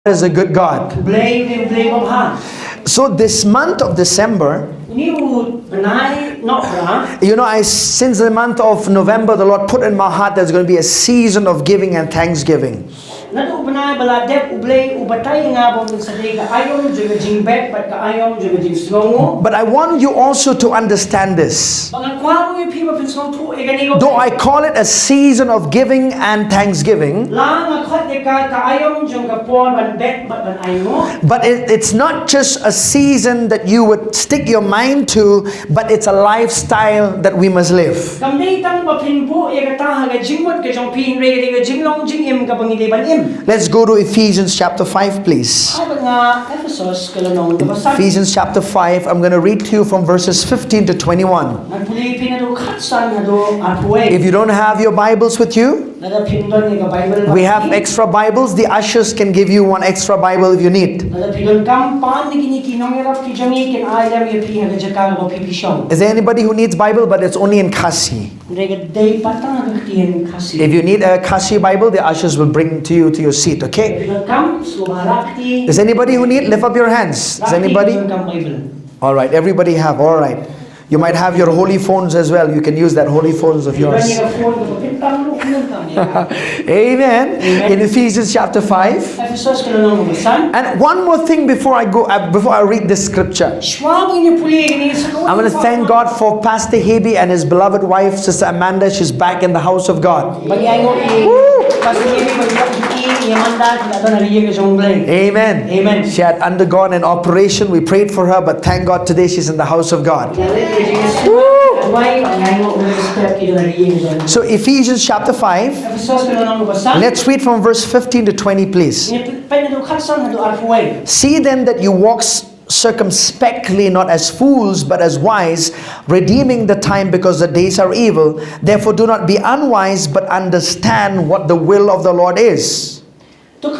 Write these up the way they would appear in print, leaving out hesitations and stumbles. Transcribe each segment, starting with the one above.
is a good God. So this month of December, since the month of November, the Lord put in my heart there's going to be a season of giving and thanksgiving. But I want you also to understand this. Though I call it a season of giving and thanksgiving, but it's not just a season that you would stick your mind to, but it's a lifestyle that we must live. Let's go to Ephesians chapter 5, please. Ephesians chapter 5, I'm going to read to you from verses 15 to 21. If you don't have your Bibles with you, we have extra Bibles. The ushers can give you one extra Bible if you need. Is there anybody who needs Bible, but it's only in Khasi? If you need a Khasi Bible, the ushers will bring to you to your seat, okay? Is anybody who need? Lift up your hands. Is anybody? All right, everybody have. All right. You might have your holy phones as well. You can use that holy phones of yours. Amen. In Ephesians chapter 5. And one more thing before I read this scripture. I want to thank God for Pastor Hebe and his beloved wife, Sister Amanda. She's back in the house of God. Amen. Amen. She had undergone an operation. We prayed for her, but thank God today she's in the house of God. So Ephesians chapter 5, let's read from verse 15 to 20, please. See then that you walk circumspectly, not as fools, but as wise, redeeming the time, because the days are evil. Therefore do not be unwise, but understand what the will of the Lord is. Verse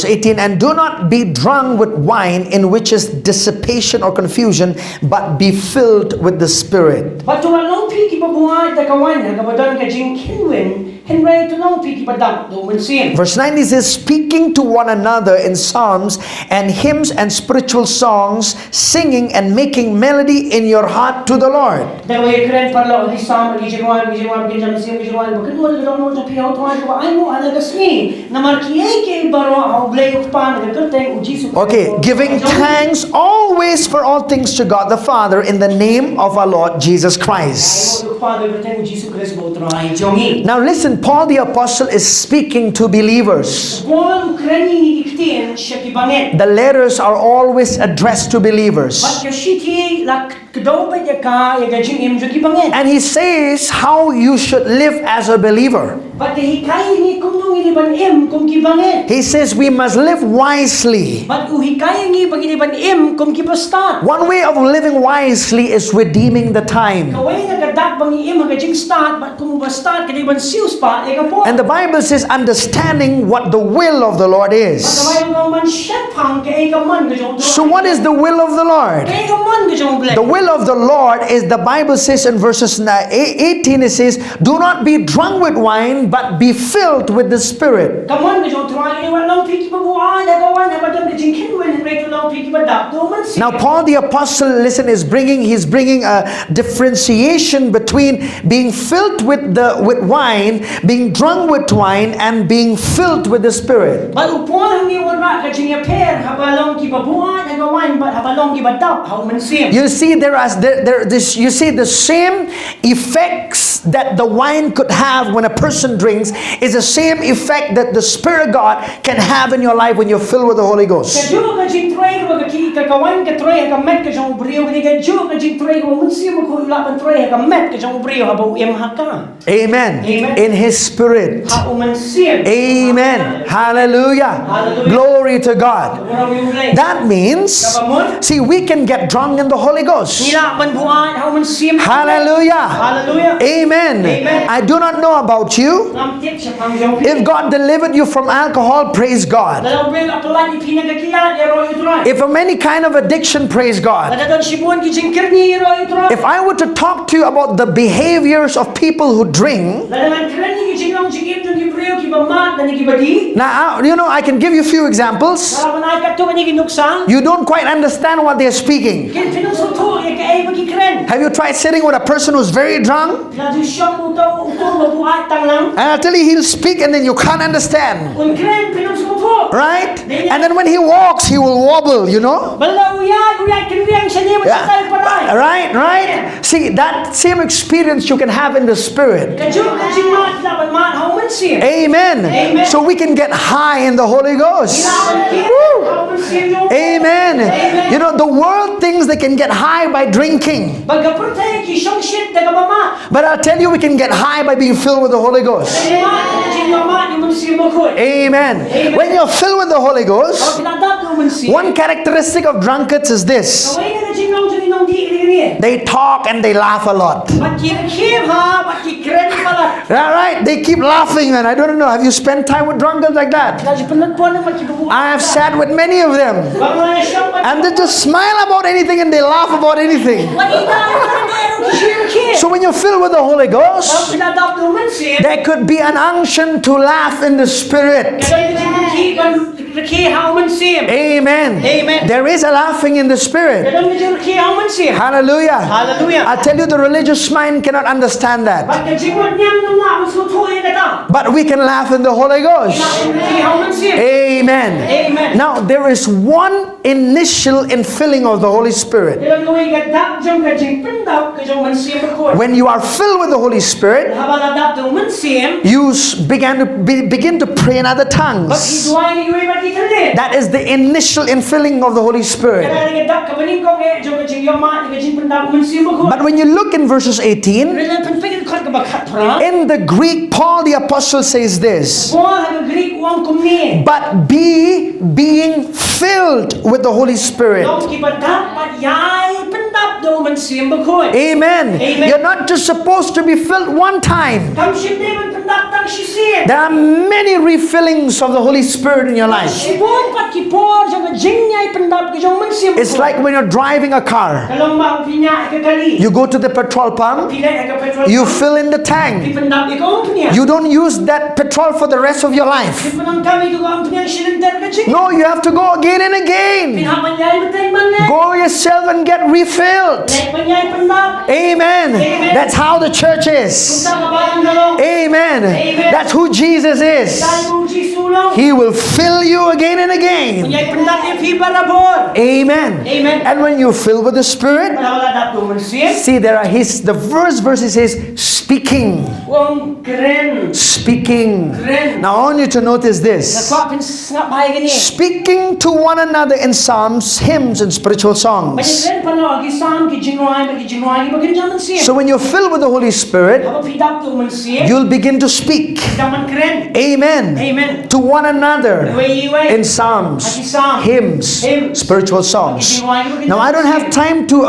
18, and do not be drunk with wine, in which is dissipation or confusion, but be filled with the Spirit. Verse 19 says, speaking to one another in psalms and hymns and spiritual songs, singing and making melody in your heart to the Lord. Okay, giving thanks always for all things to God the Father in the name of our Lord Jesus Christ. Now listen, Paul the Apostle is speaking to believers. The letters are always addressed to believers. And he says how you should live as a believer. He says we must live wisely. One way of living wisely is redeeming the time. And the Bible says understanding what the will of the Lord is. So what is the will of the Lord? The will of the Lord is, the Bible says in verses 18, it says, do not be drunk with wine, but be filled with the Spirit. Now Paul the Apostle, listen, he's bringing a differentiation between being filled with wine, being drunk with wine, and being filled with the Spirit. You see, you see the same effects that the wine could have when a person drinks is the same effect that the Spirit of God can have in your life when you're filled with the Holy Ghost. Amen. In His Spirit. Amen. Hallelujah. Glory to God. That means, see, we can get drunk in the Holy Ghost. Hallelujah. Amen. I do not know about you. If God delivered you from alcohol, praise God. If of any kind of addiction, praise God. If I were to talk to you about the behaviors of people who drink, now, you know, I can give you a few examples. You don't quite understand what they're speaking. Have you tried sitting with a person who's very drunk? And I'll tell you, he'll speak and then you can't understand. Right? And then when he walks, he will wobble, you know? Yeah. Right? See, that same experience you can have in the spirit. Amen. So we can get high in the Holy Ghost. Woo. Amen. You know, the world thinks they can get high by drinking. But I'll tell you, we can get high by being filled with the Holy Ghost. Amen. When you're filled with the Holy Ghost, one characteristic of drunkards is this: they talk and they laugh a lot. Right? They keep laughing, and I don't know. Have you spent time with drunkards like that? I have sat with many of them, and they just smile about anything and they laugh about anything. So when you're filled with the Holy Ghost, there could be an unction to laugh in the Spirit. Amen. There is a laughing in the Spirit. Hallelujah. I tell you, the religious mind cannot understand that. But we can laugh in the Holy Ghost. Amen. Now, there is one initial infilling of the Holy Spirit. When you are filled with the Holy Spirit, you begin to pray in other tongues. That is the initial infilling of the Holy Spirit. But when you look in verses 18, in the Greek, Paul the Apostle says this: but being filled with the Holy Spirit. Amen. You're not just supposed to be filled one time. There are many refillings of the Holy Spirit in your life. It's like when you're driving a car. You go to the petrol pump, you fill in the tank. You don't use that petrol for the rest of your life. No, you have to go again and again. Go yourself and get refilled. Amen. That's how the church is. Amen. That's who Jesus is. He will fill you again and again. Amen. And when you fill with the Spirit, see, there are the first verse says speaking. Speaking. Now I want you to notice this: speaking to one another in psalms, hymns, and spiritual songs. So when you're filled with the Holy Spirit, you'll begin to speak. Amen. To one another in psalms, hymns, spiritual songs. Now I don't have time to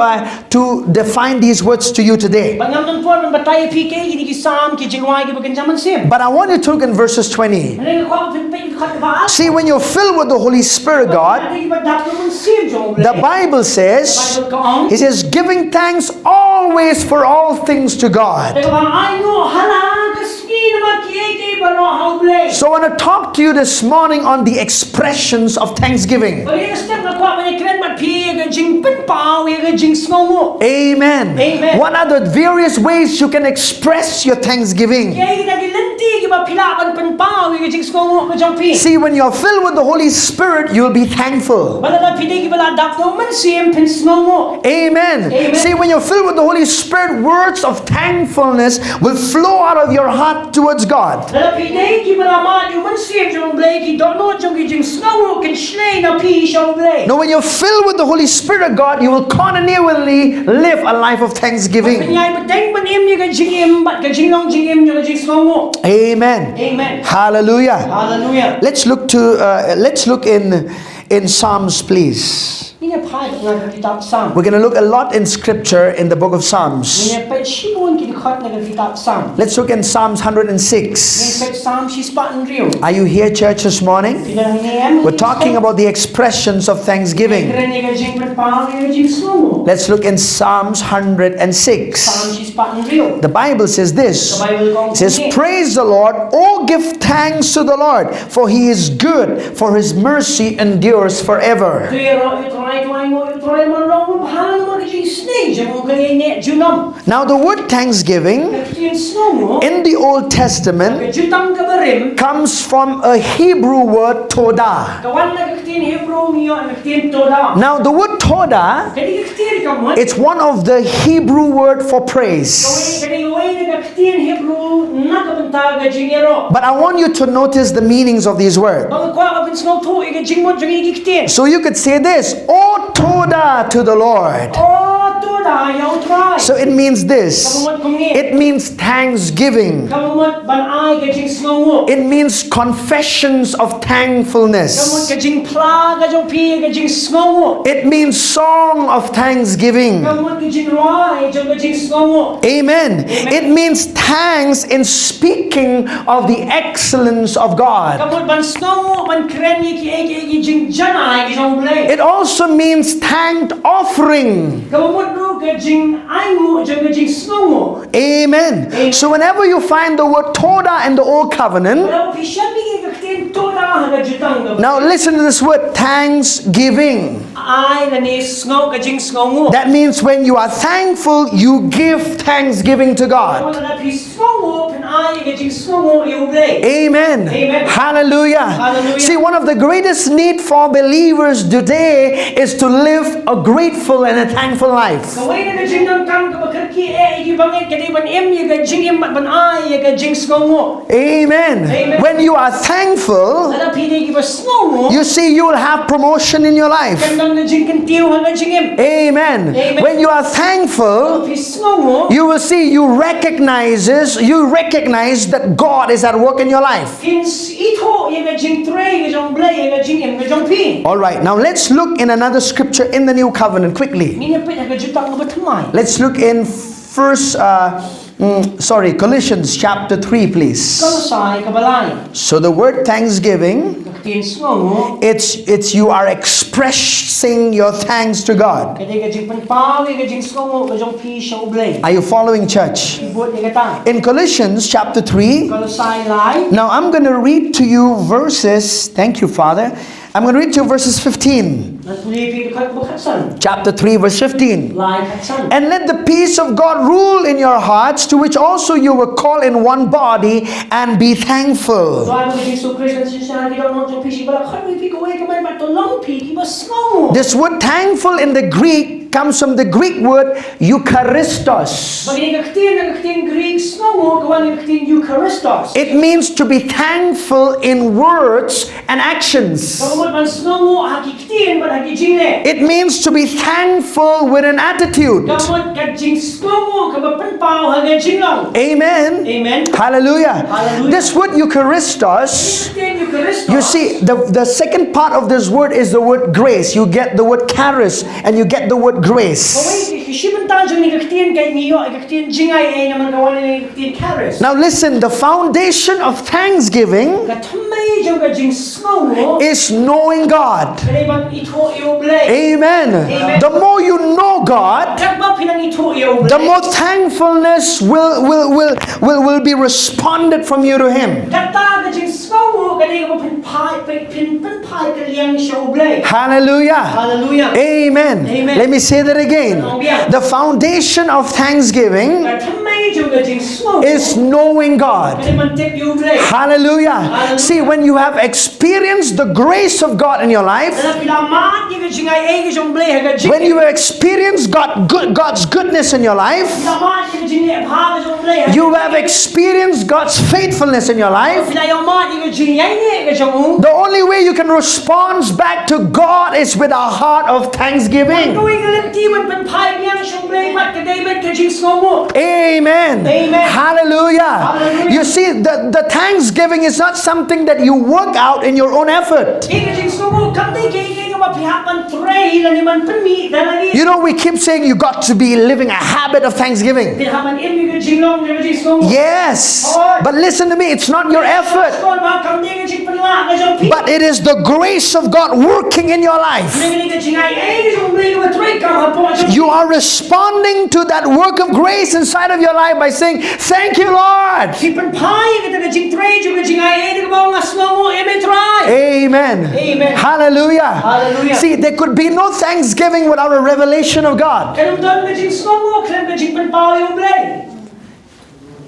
define these words to you today. But I want you to look in verses 20. See, when you're filled with the Holy Spirit, God, the Bible says, He says, giving thanks always for all things to God. So I want to talk to you this morning on the expressions of thanksgiving. Amen. What are the various ways you can express your thanksgiving? See, when you're filled with the Holy Spirit, you'll be thankful. Amen. See, when you're filled with the Holy Spirit, words of thankfulness will flow out of your heart towards God. Now, when you're filled with the Holy Spirit of God, you will continually live a life of thanksgiving. Amen. Hallelujah. Let's look in Psalms, please. We're going to look a lot in scripture in the book of Psalms. Let's look in Psalms 106. Are you here, church, this morning? We're talking about the expressions of thanksgiving. Let's look in Psalms 106. The Bible says this. It says, praise the Lord, oh give thanks to the Lord, for He is good, for His mercy endures forever. Now the word thanksgiving in the Old Testament comes from a Hebrew word todah. Now the word todah, it's one of the Hebrew word for praise. But I want you to notice the meanings of these words. So you could say this, oh todah to the Lord. So it means this. It means thanksgiving. It means confessions of thankfulness. It means song of thanksgiving. Amen. It means thanks in speaking of the excellence of God. It also means thanked offering. Amen. So whenever you find the word todah in the Old Covenant, now listen to this word, thanksgiving. That means when you are thankful, you give thanksgiving to God. Amen. Hallelujah. See, one of the greatest need for believers today is to live a grateful and a thankful life. Amen. When you are thankful, you see, you will have promotion in your life. Amen. When you are thankful, you will see, you recognize that God is at work in your life. All right, now let's look in another scripture in the New Covenant quickly. Let's look in Colossians chapter 3, please. So the word thanksgiving, it's you are expressing your thanks to God. Are you following, church? In Colossians chapter 3, now I'm going to read to you verses, thank you, Father. I'm going to read to you verses 15. Chapter 3, verse 15. And let the peace of God rule in your hearts, to which also you were called in one body, and be thankful. This word thankful in the Greek comes from the Greek word Eucharistos. It means to be thankful in words and actions. It means to be thankful with an attitude. Amen. Hallelujah. This word Eucharistos, you see, the second part of this word is the word grace. You get the word charis and you get the word grace. Now listen, the foundation of thanksgiving is knowing God. Amen. The more you know God, the more thankfulness will be responded from you to Him. Hallelujah. Amen. Let me say that again. The foundation of thanksgiving is knowing God. Hallelujah. See, when you have experienced the grace of God in your life, when you have experienced God's goodness in your life, you have experienced God's faithfulness in your life, the only way you can respond back to God is with a heart of thanksgiving. Amen. Hallelujah. You see, the thanksgiving is not something that you work out in your own effort. You know, we keep saying you got to be living a habit of thanksgiving. Yes, but listen to me, it's not your effort, but it is the grace of God working in your life. You are responding to that work of grace inside of your life by saying, thank you, Lord. Amen. Amen. Hallelujah. Hallelujah. See, there could be no thanksgiving without a revelation of God.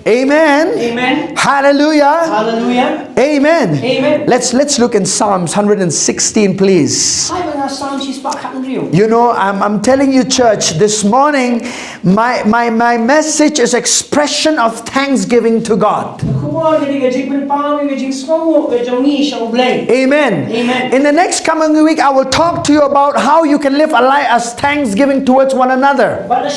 Amen. Amen. Hallelujah. Hallelujah. Amen. Amen. Let's look in Psalms 116, please. You know, I'm telling you, church, this morning, my message is expression of thanksgiving to God. Amen. Amen. In the next coming week, I will talk to you about how you can live a life as thanksgiving towards one another. But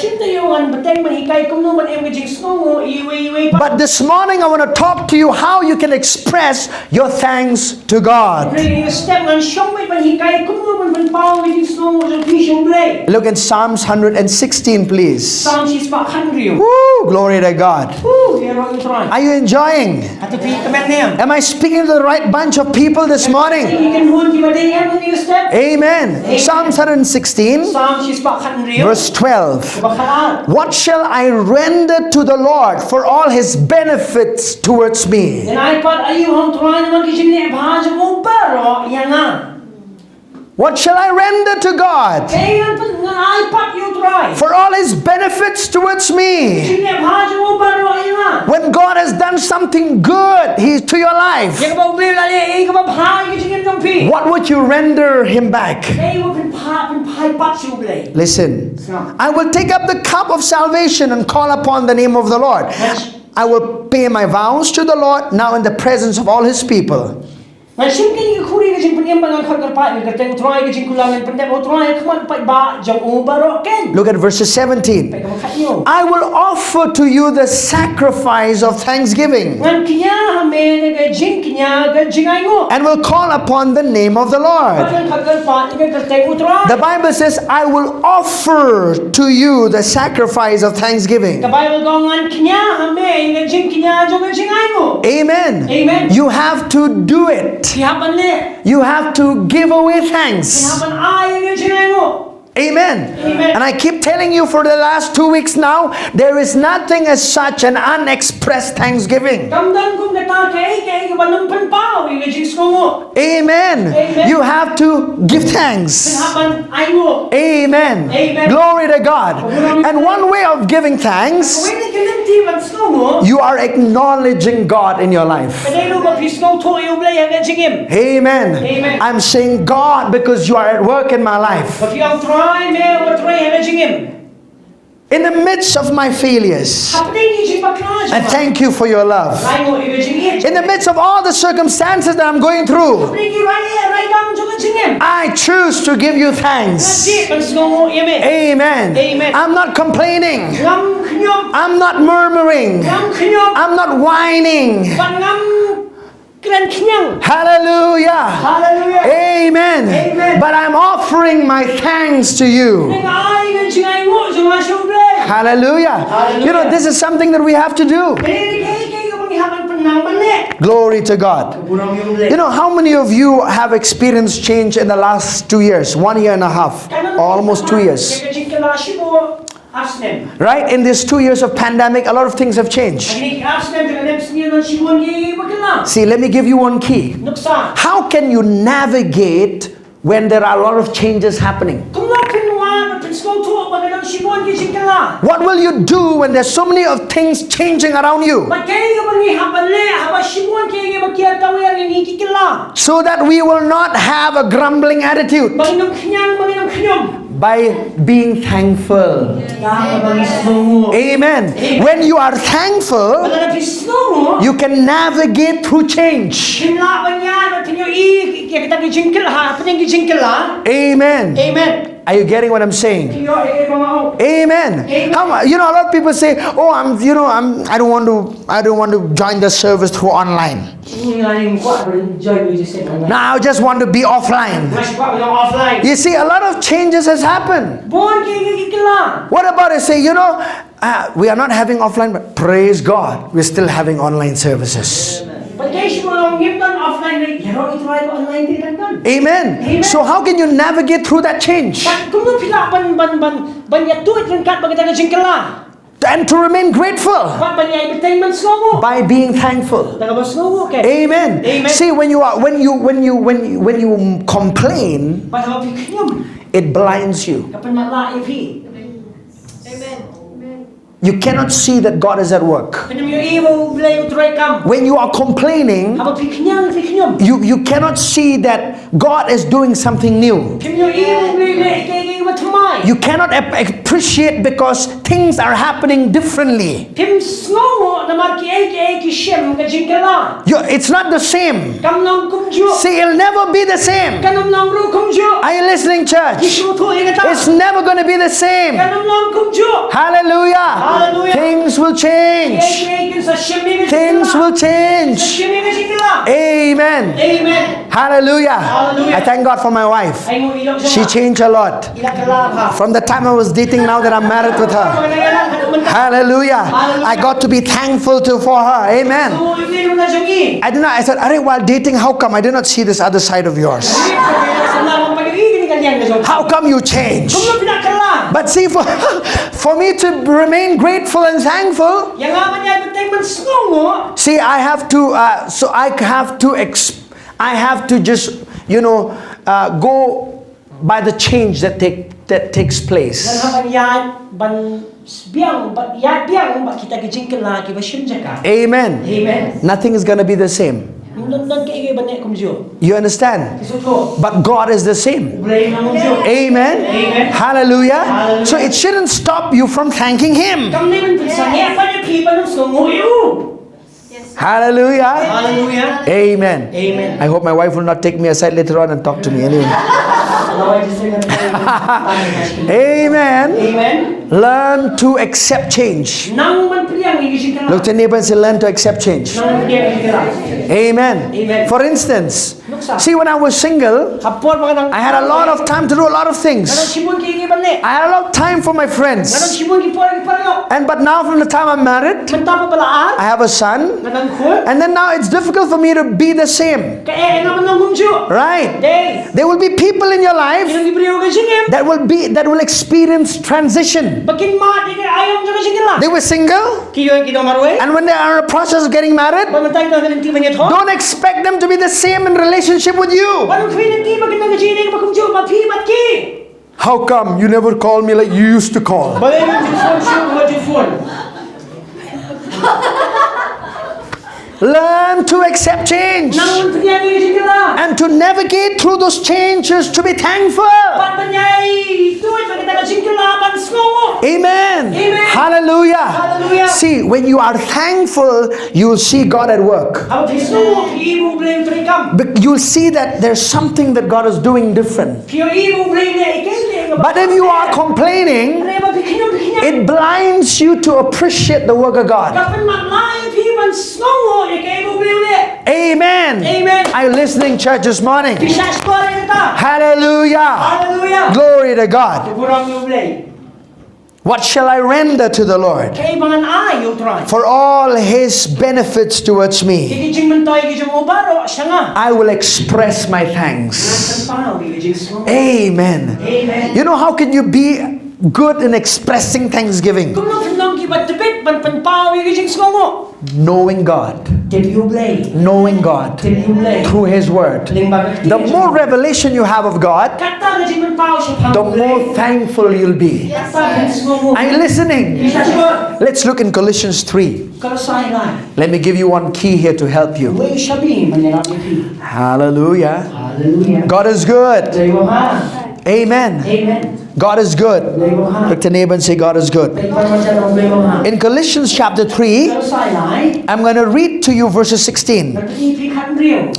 this morning, I want to talk to you how you can express your thanks to God. Look at Psalms 116, please. Woo, glory to God. Are you enjoying? Am I speaking to the right bunch of people this morning? Amen. Psalms 116, verse 12. What shall I render to the Lord for all His benefits towards me? What shall I render to God for all His benefits towards me? When God has done something good to your life, what would you render Him back? Listen, I will take up the cup of salvation and call upon the name of the Lord. I will pay my vows to the Lord now in the presence of all His people. Look at verses 17. I will offer to you the sacrifice of thanksgiving and will call upon the name of the Lord. The Bible says, I will offer to you the sacrifice of thanksgiving. Amen. Amen. You have to do it. You have to give away thanks. Amen. Amen. And I keep telling you for the last 2 weeks now, there is nothing as such an unexpressed thanksgiving. Amen. Amen. You have to give thanks. Amen. Amen. Glory to God. And one way of giving thanks, you are acknowledging God in your life. Amen. Amen. I'm saying, God, because you are at work in my life. In the midst of my failures, I thank you for your love. In the midst of all the circumstances that I'm going through, I choose to give you thanks. Amen. Amen. I'm not complaining. I'm not murmuring. I'm not whining. Hallelujah. Hallelujah. Amen. Amen. But I'm offering my thanks to you. Hallelujah. Hallelujah. You know, this is something that we have to do. Glory to God. You know, how many of you have experienced change in the last 2 years? 1 year and a half. Almost 2 years. Right? In these 2 years of pandemic, a lot of things have changed. See, let me give you one key. How can you navigate when there are a lot of changes happening? What will you do when there's so many of things changing around you? So that we will not have a grumbling attitude. By being thankful. Amen. When you are thankful, you can navigate through change. Amen. Amen. Are you getting what I'm saying? Amen. How, you know, a lot of people say, "Oh, I don't want to join the service through online." Now I just want to be offline. You see, a lot of changes has happened. What about I say, we are not having offline, but praise God, we're still having online services. Amen. So how can you navigate through that change? And to remain grateful by being thankful. Amen. See, when you complain, it blinds you. You cannot see that God is at work. When you are complaining, you cannot see that God is doing something new. You cannot appreciate because things are happening differently. It's not the same. See, it'll never be the same. Are you listening, church? It's never going to be the same. Hallelujah. Things will change. Things will change. Amen. Hallelujah. I thank God for my wife. She changed a lot. From the time I was dating, now that I'm married with her. Hallelujah. I got to be thankful for her. Amen. I said, while dating, how come I did not see this other side of yours? How come you changed? But see, for me to remain grateful and thankful, see, I have to just, go by the change that takes place. Amen. Nothing is going to be the same. You understand? But God is the same. Amen. Hallelujah. So it shouldn't stop you from thanking Him. Hallelujah. Amen. I hope my wife will not take me aside later on and talk to me anyway. Amen. Learn to accept change. Look to your neighbor and say, learn to accept change. Amen. For instance, see, when I was single, I had a lot of time to do a lot of things. I had a lot of time for my friends. But now from the time I'm married, I have a son. And then now it's difficult for me to be the same. Right? There will be people in your life that will experience transition. They were single, and when they are in the process of getting married, don't expect them to be the same in relationship with you. How come you never call me like you used to call? Learn to accept change and to navigate through those changes, to be thankful. Amen. Hallelujah. See, when you are thankful, you will see God at work. You'll see that there's something that God is doing different. But if you are complaining, it blinds you to appreciate the work of God. Amen. Are you listening, church, this morning? Hallelujah. Glory to God. What shall I render to the Lord for all His benefits towards me? I will express my thanks. Amen. You know, how can you be good in expressing thanksgiving? Knowing God. Knowing God through His Word. The more revelation you have of God, the more thankful you'll be. Are you listening? Let's look in Colossians 3. Let me give you one key here to help you. Hallelujah. God is good. Amen. God is good. Look to neighbor and say, God is good. In Colossians chapter 3, I'm going to read to you verses 16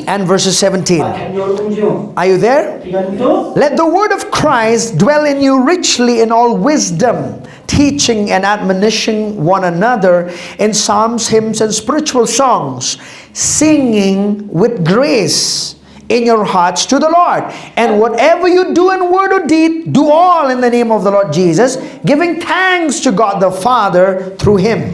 and verses 17. Are you there? Let the word of Christ dwell in you richly in all wisdom, teaching and admonishing one another in psalms, hymns, and spiritual songs, singing with grace in your hearts to the Lord. And whatever you do in word or deed, do all in the name of the Lord Jesus, giving thanks to God the Father through Him.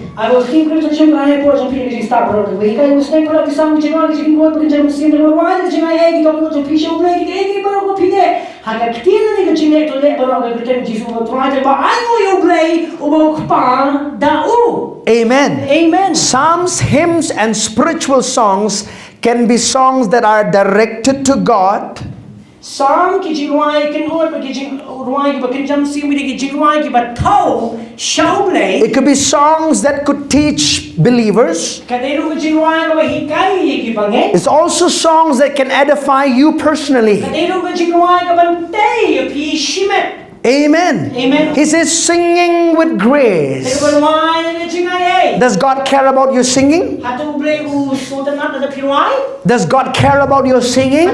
Amen. Amen. Psalms, hymns, and spiritual songs can be songs that are directed to God. Psalm ki jinwai kan or ki jinwai ki kan jam si mi ki jinwai ki ba thau shauble. It could be songs that could teach believers. Kadero ki jinwai ko hikai ki bange. It's also songs that can edify you personally. Kadero ki jinwai ko bante pi shimet. Amen. Amen. He says singing with grace. Does God care about your singing? Does God care about your singing?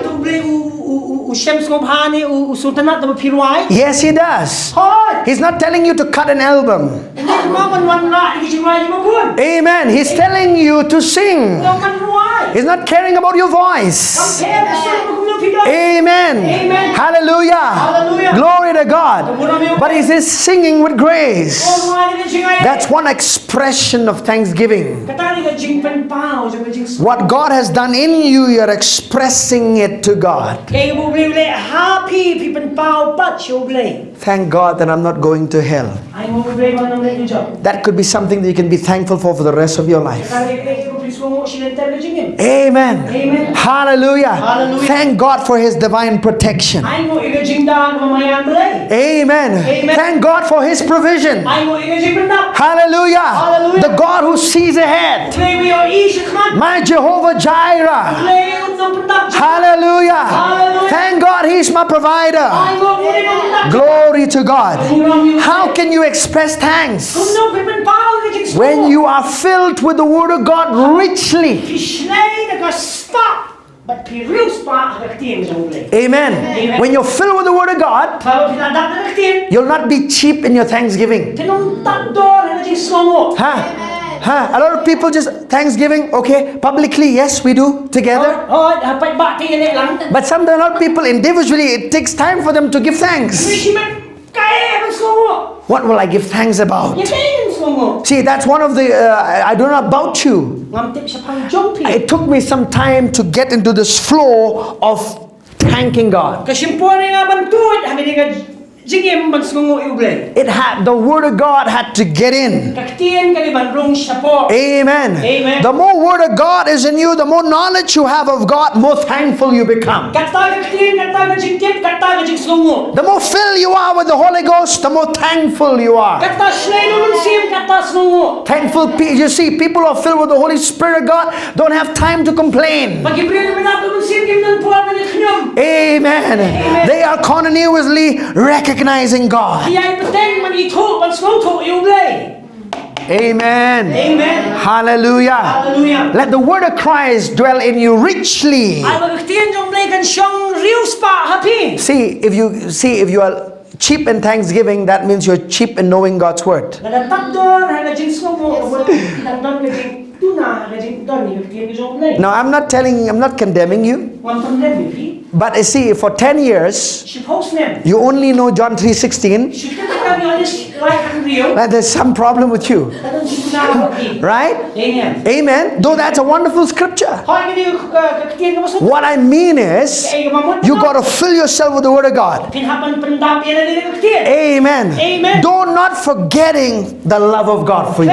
Yes, He does. He's not telling you to cut an album. Amen. He's telling you to sing. He's not caring about your voice. Amen. Amen. Hallelujah. Hallelujah. Glory to God. But He says singing with grace. That's one expression of thanksgiving. What God has done in you, you're expressing it to God. Thank God that I'm not going to hell. That could be something that you can be thankful for the rest of your life. Amen. Amen. Hallelujah. Hallelujah. Thank God for His divine protection. Amen. Thank God for His provision. Hallelujah. Hallelujah. The God who sees ahead. My Jehovah Jireh. Hallelujah. Hallelujah. Thank God He's my provider. Glory to God. How can you express thanks? When you are filled with the Word of God richly. Amen. When you're filled with the Word of God, you'll not be cheap in your thanksgiving. A lot of people just Thanksgiving, okay, publicly, yes, we do together. But sometimes a lot of people individually, it takes time for them to give thanks. What will I give thanks about? See, that's one of the, I don't know about you. It took me some time to get into this flow of thanking God. It had, the Word of God had to get in. Amen. Amen. The more Word of God is in you, the more knowledge you have of God, more thankful you become. The more filled you are with the Holy Ghost, the more thankful you are. Thankful, you see, people who are filled with the Holy Spirit of God don't have time to complain. Amen. They are continuously recognizing God. Amen. Amen. Hallelujah. Hallelujah. Let the word of Christ dwell in you richly. See, if you are cheap in thanksgiving, that means you're cheap in knowing God's word. Now, I'm not condemning you. But you see, for 10 years, you only know John 3:16. There's some problem with you. Right? Amen. Amen. Though that's a wonderful scripture. What I mean is, you got to fill yourself with the Word of God. Amen. Amen. Though not forgetting the love of God for you.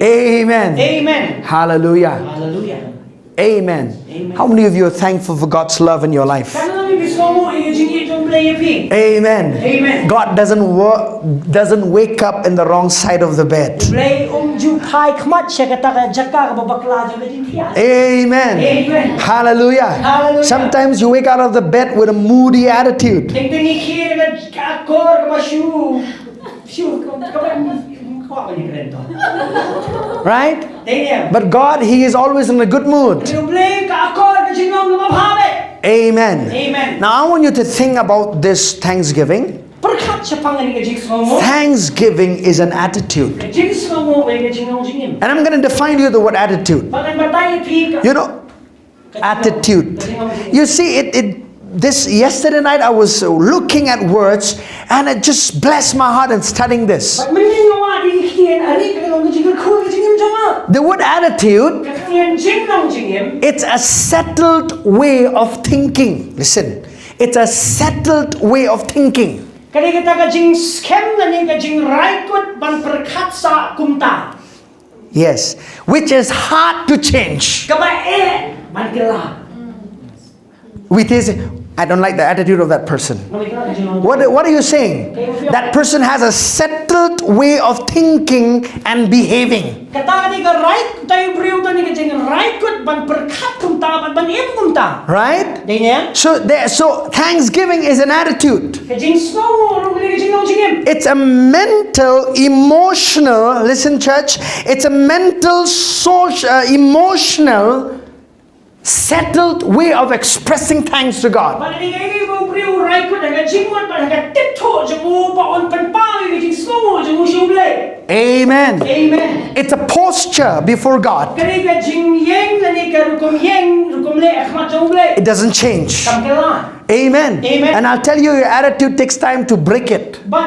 Amen. Amen. Hallelujah. Hallelujah. Amen. Amen. How many of you are thankful for God's love in your life? Amen. Amen. God doesn't wake up in the wrong side of the bed. Amen. Amen. Hallelujah. Hallelujah. Sometimes you wake out of the bed with a moody attitude. Right? But God, He is always in a good mood. Amen. Amen. Now I want you to think about this Thanksgiving. Berkat sepang ni kajing semua. Thanksgiving is an attitude. Kajing semua kajing ngajingin. And I'm going to define you the word attitude. Bagai batai pi. You know, attitude. You see, this yesterday night I was looking at words and it just blessed my heart in studying this. The word attitude, it's a settled way of thinking. Listen, it's a settled way of thinking. Yes, which is hard to change. Which is, I don't like the attitude of that person. What are you saying? That person has a settled way of thinking and behaving. Right? So Thanksgiving is an attitude. It's a mental, emotional, listen church, it's a mental, social, emotional, settled way of expressing thanks to God. Amen. Amen. It's a posture before God. It doesn't change. Amen. Amen. And I'll tell you, your attitude takes time to break it. You know,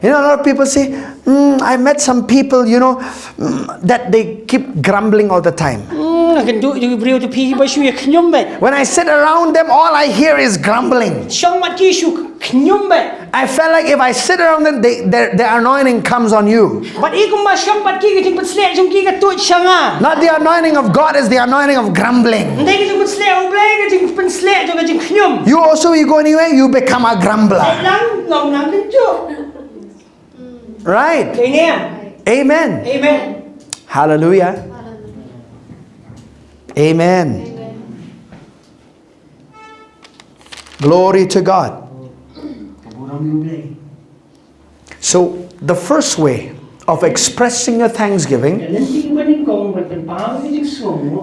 a lot of people say, I met some people, you know, that they keep grumbling all the time. When I sit around them, all I hear is grumbling. I felt like if I sit around them, their anointing comes on you. Not the anointing of God, is the anointing of grumbling. You also, you go anywhere, you become a grumbler. Right? Amen. Amen. Hallelujah. Amen. Glory to God. So, the first way of expressing your thanksgiving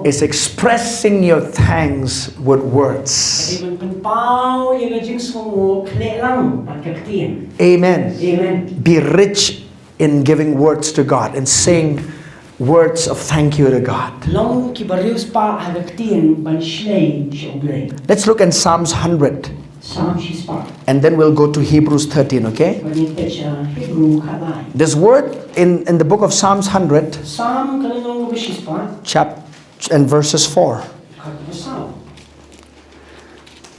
is expressing your thanks with words. Amen. Amen. Be rich in giving words to God and saying words of thank you to God. Let's look at Psalms 100. And then we'll go to Hebrews 13, okay? This word in the book of Psalms 100, chapter and verses 4.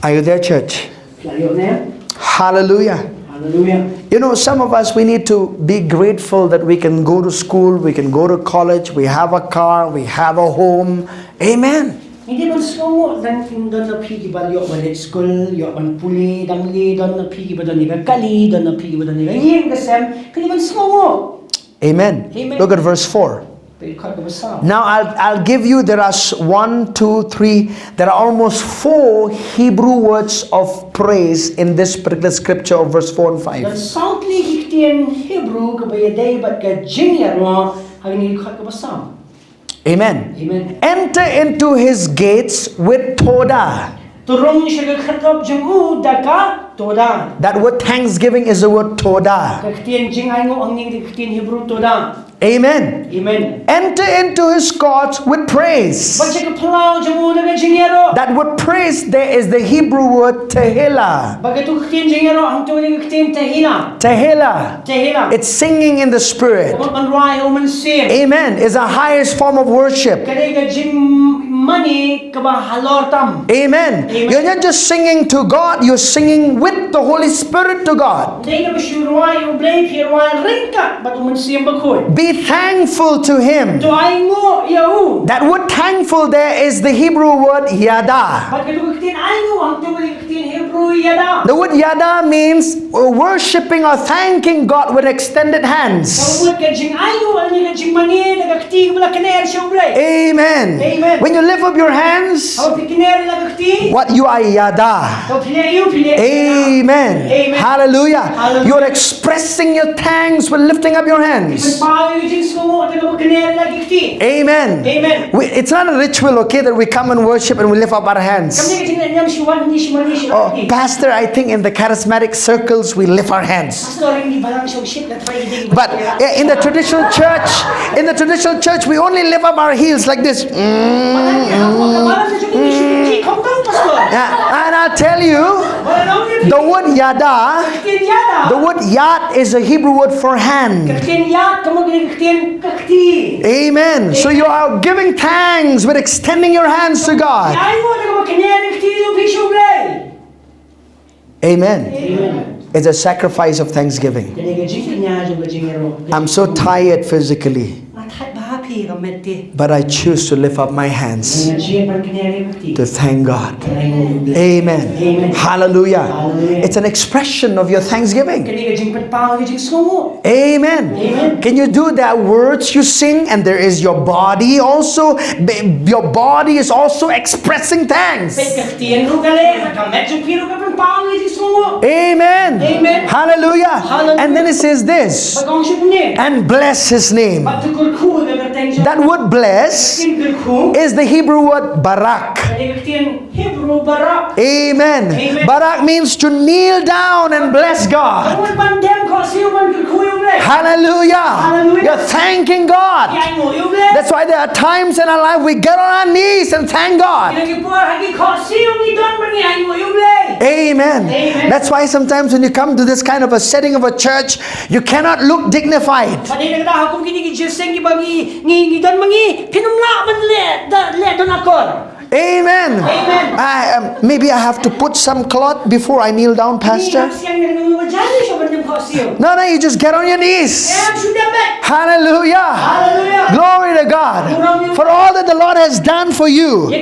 Are you there, church? Hallelujah. Hallelujah. You know, some of us, we need to be grateful that we can go to school, we can go to college, we have a car, we have a home. Amen. Hindi man slow dan na pigi ba yo balik school yo ban puli dan li dan na pigi ba dan ni kali dan na pigi ba dan ni yin kasam kani man slow. Amen. Amen. Look at verse 4. Now I'll give you, there are 1, 2, 3, there are almost 4 Hebrew words of praise in this particular scripture of verse 4 and 5. Dan sautli hiktian Hebrew ka ba yaday bat ka jinyar mo hagni khat ka basam. Amen. Amen. Enter into his gates with Todah. Turong siya ka khatop jamu daka toda. That word thanksgiving is the word Todah. Kaktian jingay ngo ang ning kaktian Hebrew toda. Amen. Amen. Enter into his courts with praise. That word praise there is the Hebrew word tehillah. Tehillah. It's singing in the spirit. Amen. It's the highest form of worship. Amen. You're not just singing to God, you're singing with the Holy Spirit to God. Be thankful to Him. That word thankful there is the Hebrew word yada. The word yada means worshipping or thanking God with extended hands. Amen. When you lift up your hands, what you are yada. Amen. Hallelujah. You're expressing your thanks with lifting up your hands. Amen. It's not a ritual, okay, that we come and worship and we lift up our hands. Oh, Pastor, I think in the charismatic circles we lift our hands. Pastor, hindi ba lang siyang shit na try din. But in the traditional church, we only lift up our heels like this. And I'll tell you, the word yada, the word yad is a Hebrew word for hand. Amen. So you are giving thanks with extending your hands to God. Amen. It's a sacrifice of thanksgiving. I'm so tired physically, but I choose to lift up my hands to thank God. Amen. Hallelujah. It's an expression of your thanksgiving. Amen. Can you do that? Words you sing, and there is your body also. Your body is also expressing thanks. Amen. Hallelujah. And then it says this, and bless his name. That word bless is the Hebrew word barak. Amen. Barak means to kneel down and bless God. Hallelujah. You're thanking God. That's why there are times in our life we get on our knees and thank God. Amen. That's why sometimes when you come to this kind of a setting of a church, you cannot look dignified. Amen. Maybe I have to put some cloth before I kneel down, Pastor. No, you just get on your knees. Hallelujah. Glory to God. For all that the Lord has done for you,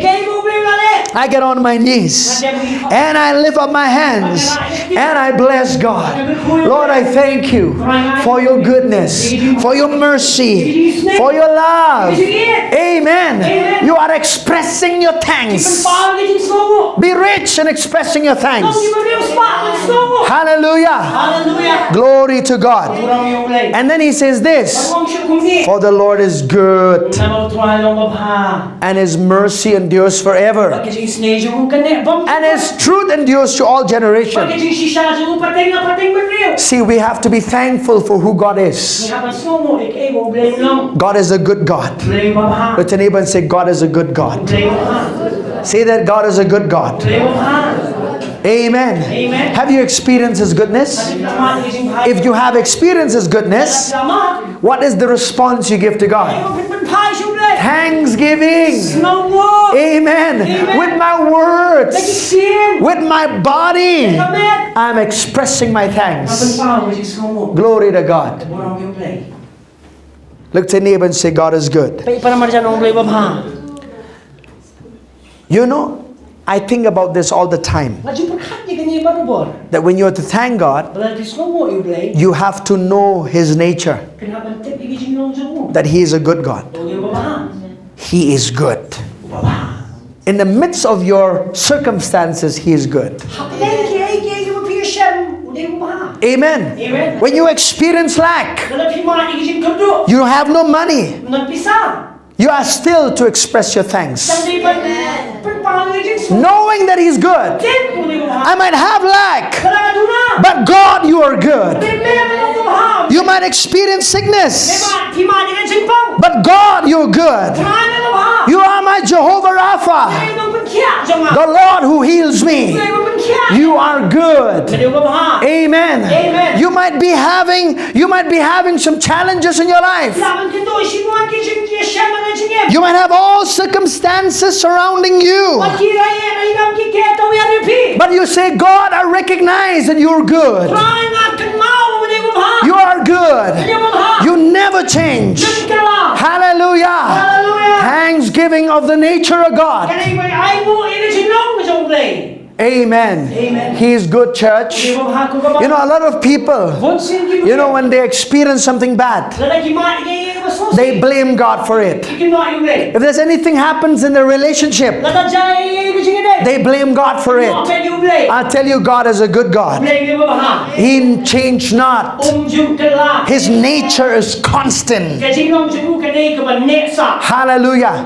I get on my knees and I lift up my hands and I bless God. Lord, I thank you for your goodness, for your mercy, for your love. Amen. You are expressing your thanks. Be rich in expressing your thanks. Hallelujah. Glory to God. And then he says this, for the Lord is good and his mercy endures forever, and his truth endures to all generations. See, we have to be thankful for who God is. God is a good God. Look to your neighbor and say, God is a good God. Say that God is a good God. Amen. Have you experienced his goodness? If you have experienced his goodness, what is the response you give to God? Thanksgiving. Amen. With my words, with my body, I'm expressing my thanks. Glory to God. Look to your neighbor and say, God is good. You know, I think about this all the time. That when you are to thank God, you have to know his nature. That he is a good God. He is good. In the midst of your circumstances, he is good. Amen. When you experience lack, you have no money, you are still to express your thanks. Knowing that he's good. I might have lack, but God, you are good. You might experience sickness, but God, you're good. You are my Jehovah Rapha, the Lord who heals me. You are good. Amen. You might be having some challenges in your life. You might have all circumstances surrounding you, but you say, God, I recognize that you're good. You are good. You never change. Hallelujah. Thanksgiving of the nature of God. Amen. He is good, church. You know, a lot of people, when they experience something bad, they blame God for it. If there's anything happens in the relationship, they blame God for it. I tell you, God is a good God. He changed not. His nature is constant. Hallelujah.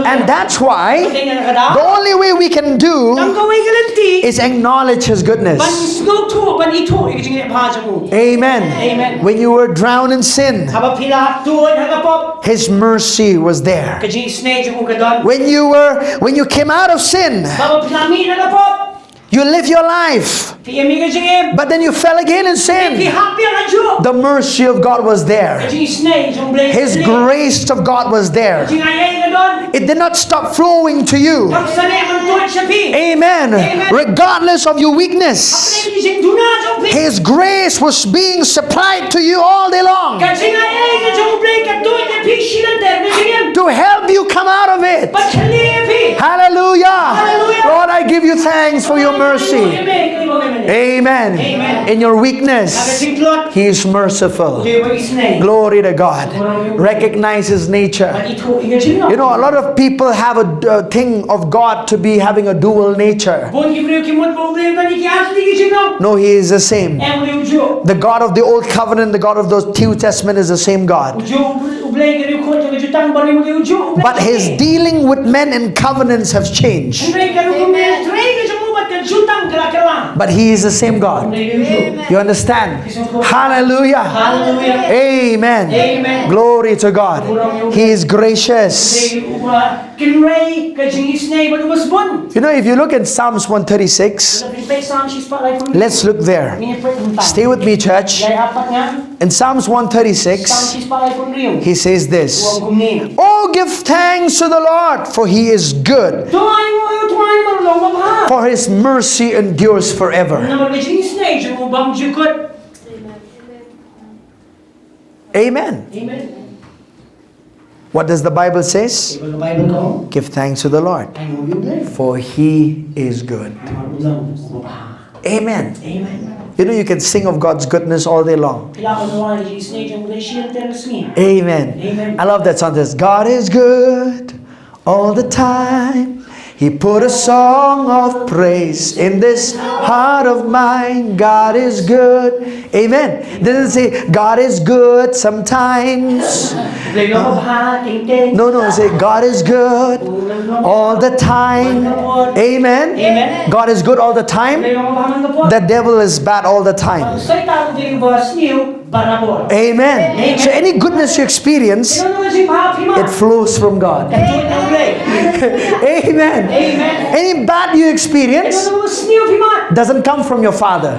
And that's why the only way we can do is acknowledge His goodness. Amen. When you were drowned in sin, His mercy was there. When you came out of sin, you live your life, but then you fell again in sin. The mercy of God was there. His grace of God was there. It did not stop flowing to you. Amen. Regardless of your weakness, His grace was being supplied to you all day long to help you come out of it. Hallelujah. Lord, I give you thanks for your mercy. Amen. In your weakness, He is merciful. Glory to God. Recognize His nature. You know, a lot of people have a thing of God to be having a dual nature. No, He is the same. The God of the Old Covenant, the God of the New Testament is the same God. But His dealing with men in covenants have changed. But He is the same God. You understand? Hallelujah. Amen. Glory to God. He is gracious. You know, if you look at Psalms 136, let's look there. Stay with me, church. In Psalms 136, he says this: "Oh, give thanks to the Lord, for He is good, for His mercy endures forever." Amen. What does the Bible says? Give thanks to the Lord, for He is good. Amen. You know, you can sing of God's goodness all day long. Amen. I love that song. It says, God is good all the time. He put a song of praise in this heart of mine. God is good. Amen. It doesn't say God is good sometimes. No, it says God is good all the time. Amen. God is good all the time. The devil is bad all the time. Amen. So any goodness you experience, it flows from God. Amen. Any bad you experience doesn't come from your father.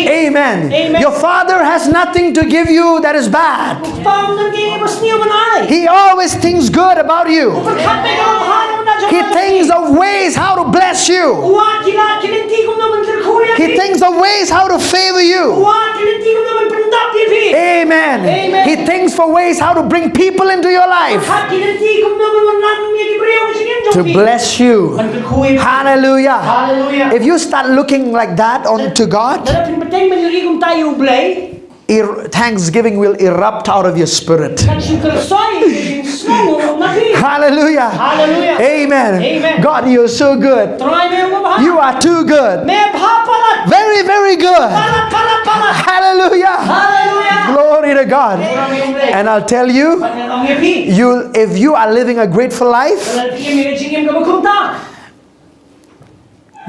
Amen. Your father has nothing to give you that is bad. He always thinks good about you. He thinks of ways how to bless you. He thinks of ways how to favor you. Amen. He thinks for ways how to bring people into your life to bless you. Hallelujah. If you start looking like that onto God, thanksgiving will erupt out of your spirit. Hallelujah. Amen. God, you're so good. You are too good. Very, very good. Hallelujah. Glory to God. And I'll tell you, if you are living a grateful life,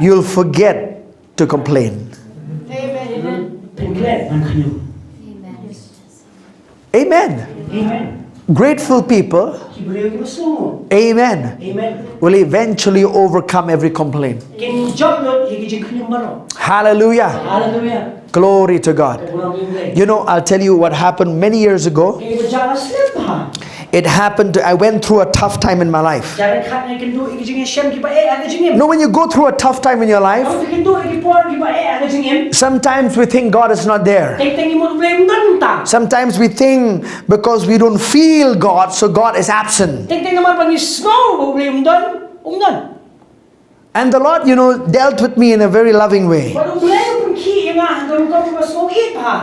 you'll forget to complain. Amen. Grateful people, amen, will eventually overcome every complaint. Hallelujah. Glory to God. You know, I'll tell you what happened many years ago. It happened, I went through a tough time in my life. No, when you go through a tough time in your life, sometimes we think God is not there. Sometimes we think because we don't feel God, so God is absent. And the Lord, you know, dealt with me in a very loving way.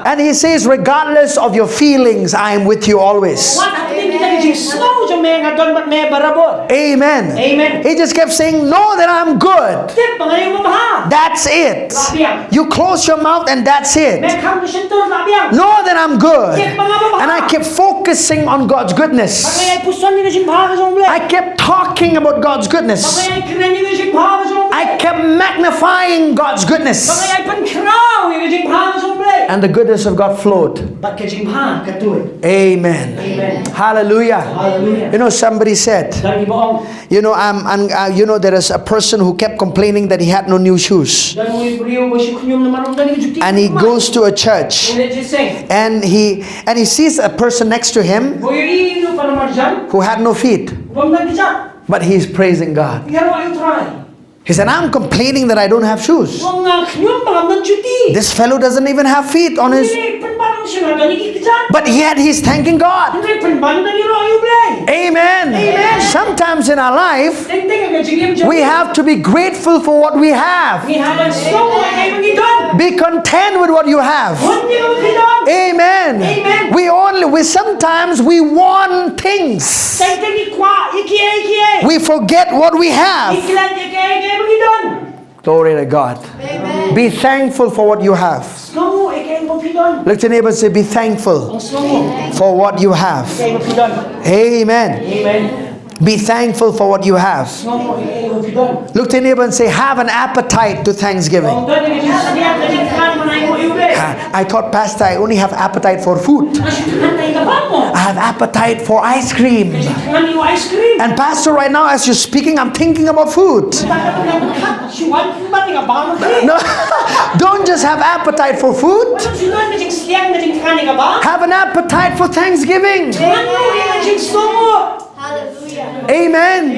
And he says, regardless of your feelings, I am with you always. Amen. Amen. He just kept saying, know that I'm good. That's it. You close your mouth and that's it. Know that I'm good. And I kept focusing on God's goodness. I kept talking about God's goodness. I kept magnifying God's goodness. And the goodness of God flowed. Amen. Hallelujah. You know, somebody said, you know, you know, there is a person who kept complaining that he had no new shoes. And he goes to a church. And he sees a person next to him who had no feet. But he's praising God. He said, I'm complaining that I don't have shoes. This fellow doesn't even have feet on his... But yet he's thanking God. Amen. Sometimes in our life, we have to be grateful for what we have. Be content with what you have. Amen. Sometimes we want things. We forget what we have. Glory to God. Amen. Be thankful for what you have. Look to your neighbor and say, be thankful for what you have. Amen. Be thankful for what you have. Look to your neighbor and say, have an appetite to Thanksgiving. I thought, Pastor, I only have appetite for food. I have appetite for ice cream. And Pastor, right now as you're speaking, I'm thinking about food. No, don't just have appetite for food. Have an appetite for Thanksgiving. Hallelujah. Amen.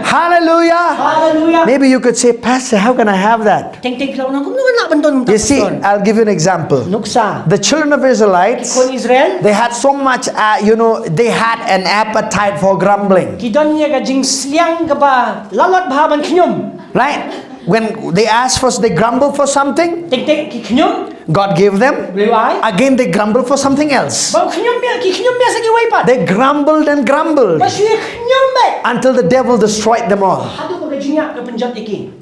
Hallelujah. Maybe you could say, Pastor, how can I have that? You see, I'll give you an example. The children of Israelites, they had so much, you know, they had an appetite for grumbling. Right? When they asked for, they grumbled for something, God gave them. Again they grumbled for something else. They grumbled and grumbled until the devil destroyed them all.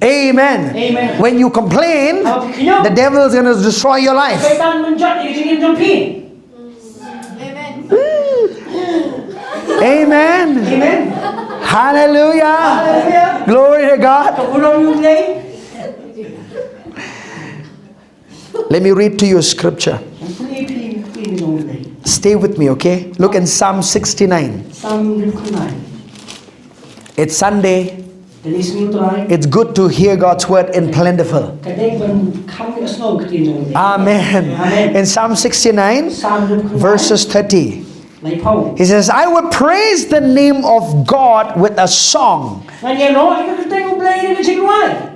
Amen. When you complain, the devil is going to destroy your life. Amen. Hallelujah. Glory to God. Let me read to you a scripture. Stay with me, okay? Look in Psalm 69. It's Sunday. It's good to hear God's word in plentiful. Amen. In Psalm 69, verses 30. He says, I will praise the name of God with a song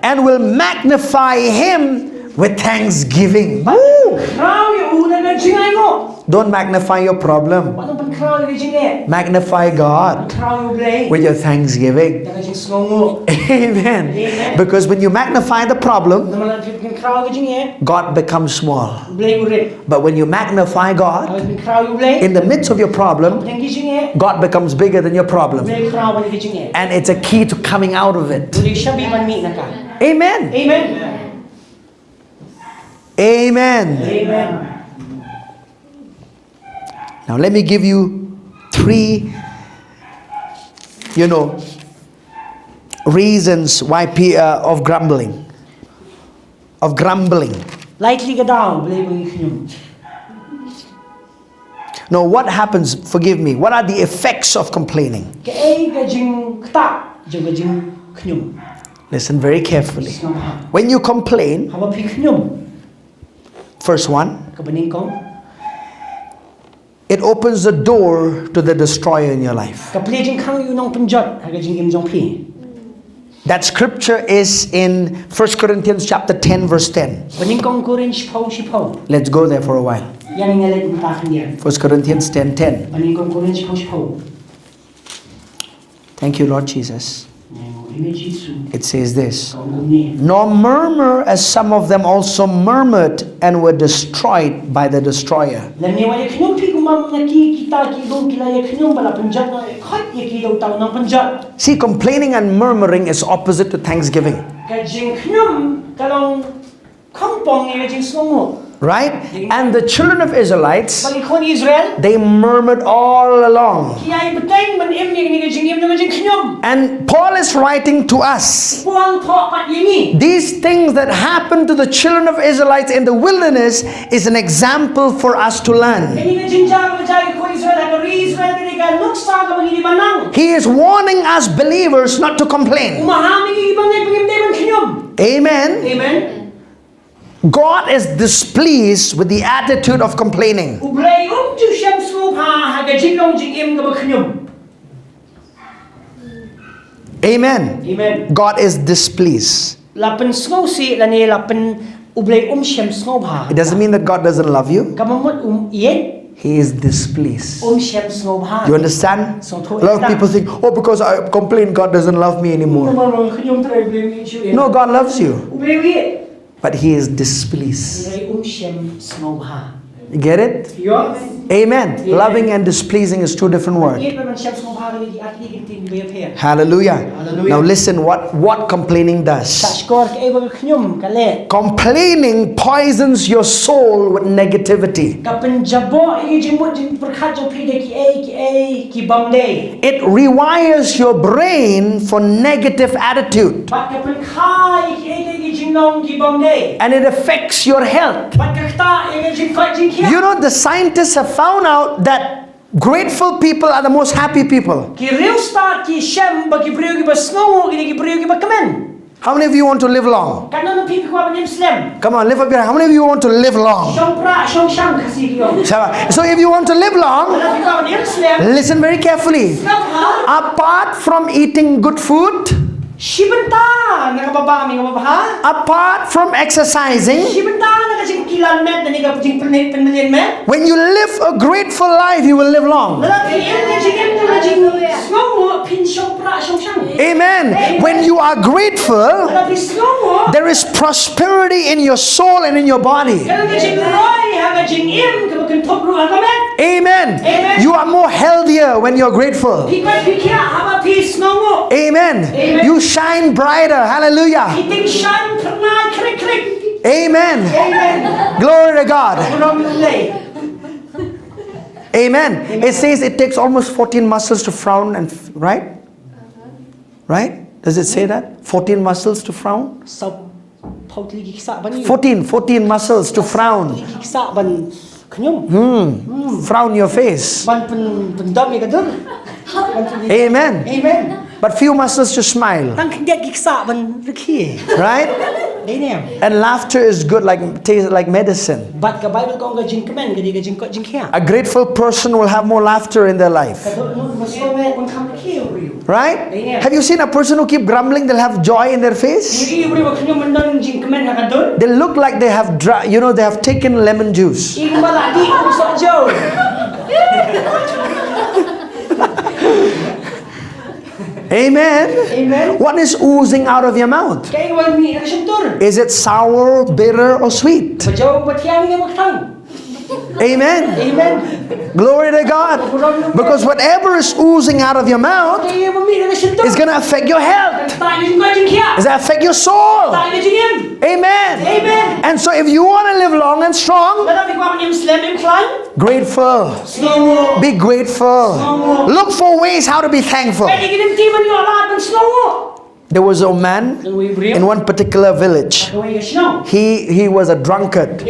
and will magnify him with thanksgiving. Don't magnify your problem. Magnify God with your thanksgiving. Amen. Because when you magnify the problem, God becomes small. But when you magnify God in the midst of your problem, God becomes bigger than your problem. And it's a key to coming out of it. Amen. Amen. Now let me give you 3, reasons why of grumbling. Now what happens, forgive me, what are the effects of complaining? Listen very carefully. When you complain, first one, it opens the door to the destroyer in your life. That scripture is in 1 Corinthians chapter 10 verse 10. Let's go there for a while. 1 Corinthians 10:10. Thank you, Lord Jesus. It says this, nor murmur as some of them also murmured and were destroyed by the destroyer. See, complaining and murmuring is opposite to thanksgiving. Right? And the children of Israelites, they murmured all along. And Paul is writing to us, these things that happened to the children of Israelites in the wilderness is an example for us to learn. He is warning us believers not to complain. Amen. Amen. God is displeased with the attitude of complaining. Amen. Amen. God is displeased. It doesn't mean that God doesn't love you. He is displeased. You understand? A lot of people think, oh, because I complain, God doesn't love me anymore. No, God loves you. But He is displeased. You get it? Amen. Loving and displeasing is two different words. Hallelujah. Now listen what complaining does. Complaining poisons your soul with negativity. It rewires your brain for negative attitude. And it affects your health. You know, the scientists have found out that grateful people are the most happy people. How many of you want to live long? Come on, lift up your hand. How many of you want to live long? So if you want to live long, listen very carefully. Apart from eating good food, apart from exercising, when you live a grateful life, you will live long. Amen. When you are grateful, there is prosperity in your soul and in your body. Amen. You are more healthier when you're grateful. Amen. You shine brighter. Hallelujah. Amen. Glory to God. Amen. It says it takes almost 14 muscles to frown, and right? Right? Does it say that? 14 muscles to frown? 14 muscles to frown. Frown your face. Amen. But few muscles to smile. Right? And laughter is good, tastes like medicine. A grateful person will have more laughter in their life. Right? Have you seen a person who keep grumbling? They'll have joy in their face. They look like they have they have taken lemon juice. Amen. What is oozing out of your mouth? Is it sour, bitter, or sweet? Amen. Glory to God. Because whatever is oozing out of your mouth is going to affect your health. It's going to affect your soul. Amen. And so if you want to live long and strong, grateful. Be grateful. Look for ways how to be thankful. There was a man in one particular village. He was a drunkard.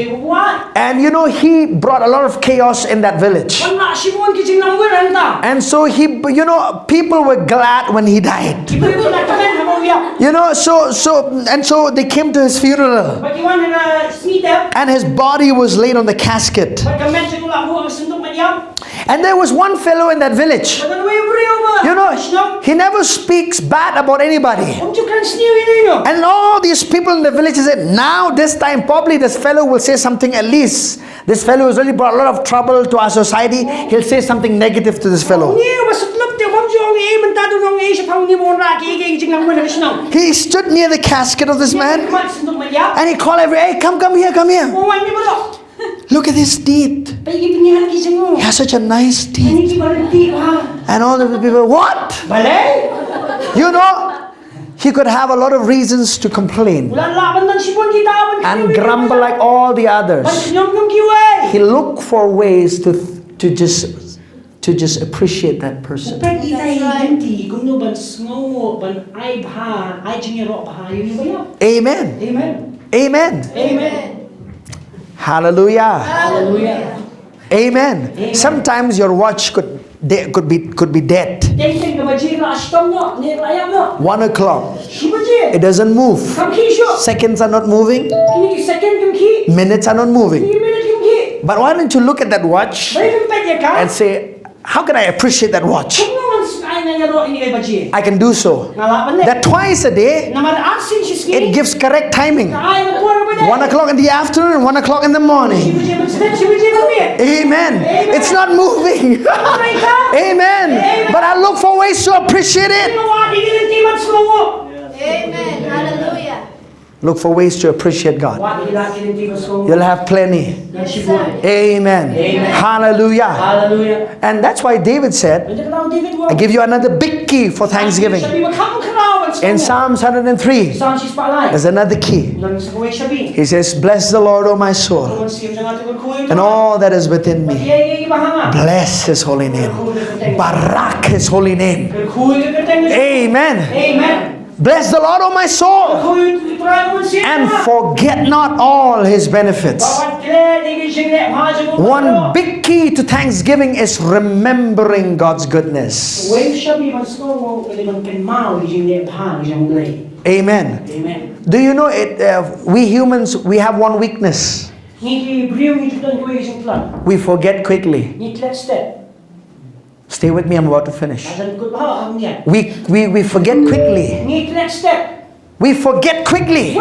And he brought a lot of chaos in that village. And so people were glad when he died. So they came to his funeral. And his body was laid on the casket. And there was one fellow in that village. He never speaks bad about anybody. And all these people in the village said, now this time probably this fellow will say something at least. This fellow has really brought a lot of trouble to our society. He'll say something negative to this fellow. He stood near the casket of this man and he called hey, come here. Look at his teeth. He has such a nice teeth. And all of the people, what? You know, he could have a lot of reasons to complain and grumble like all the others. He looked for ways to just appreciate that person. Amen. Amen. Hallelujah. Amen. Sometimes your watch could be dead. 1 o'clock. It doesn't move. Seconds are not moving. Minutes are not moving. But why don't you look at that watch and say, how can I appreciate that watch? I can do so. That twice a day, it gives correct timing. 1 o'clock in the afternoon and 1 o'clock in the morning. Amen. It's not moving. Amen. But I look for ways to appreciate it. Amen. Hallelujah. Look for ways to appreciate God. You'll have plenty. Amen. Hallelujah. And that's why David said, I give you another big key for Thanksgiving. In Psalms 103, there's another key. He says, bless the Lord, O my soul, and all that is within me. Bless His holy name. Barak His holy name. Amen. Bless the Lord, O my soul, and forget not all His benefits. One big key to Thanksgiving is remembering God's goodness. Amen. Do you know it? We humans, we have one weakness. We forget quickly. Stay with me, I'm about to finish. We forget quickly. We forget quickly.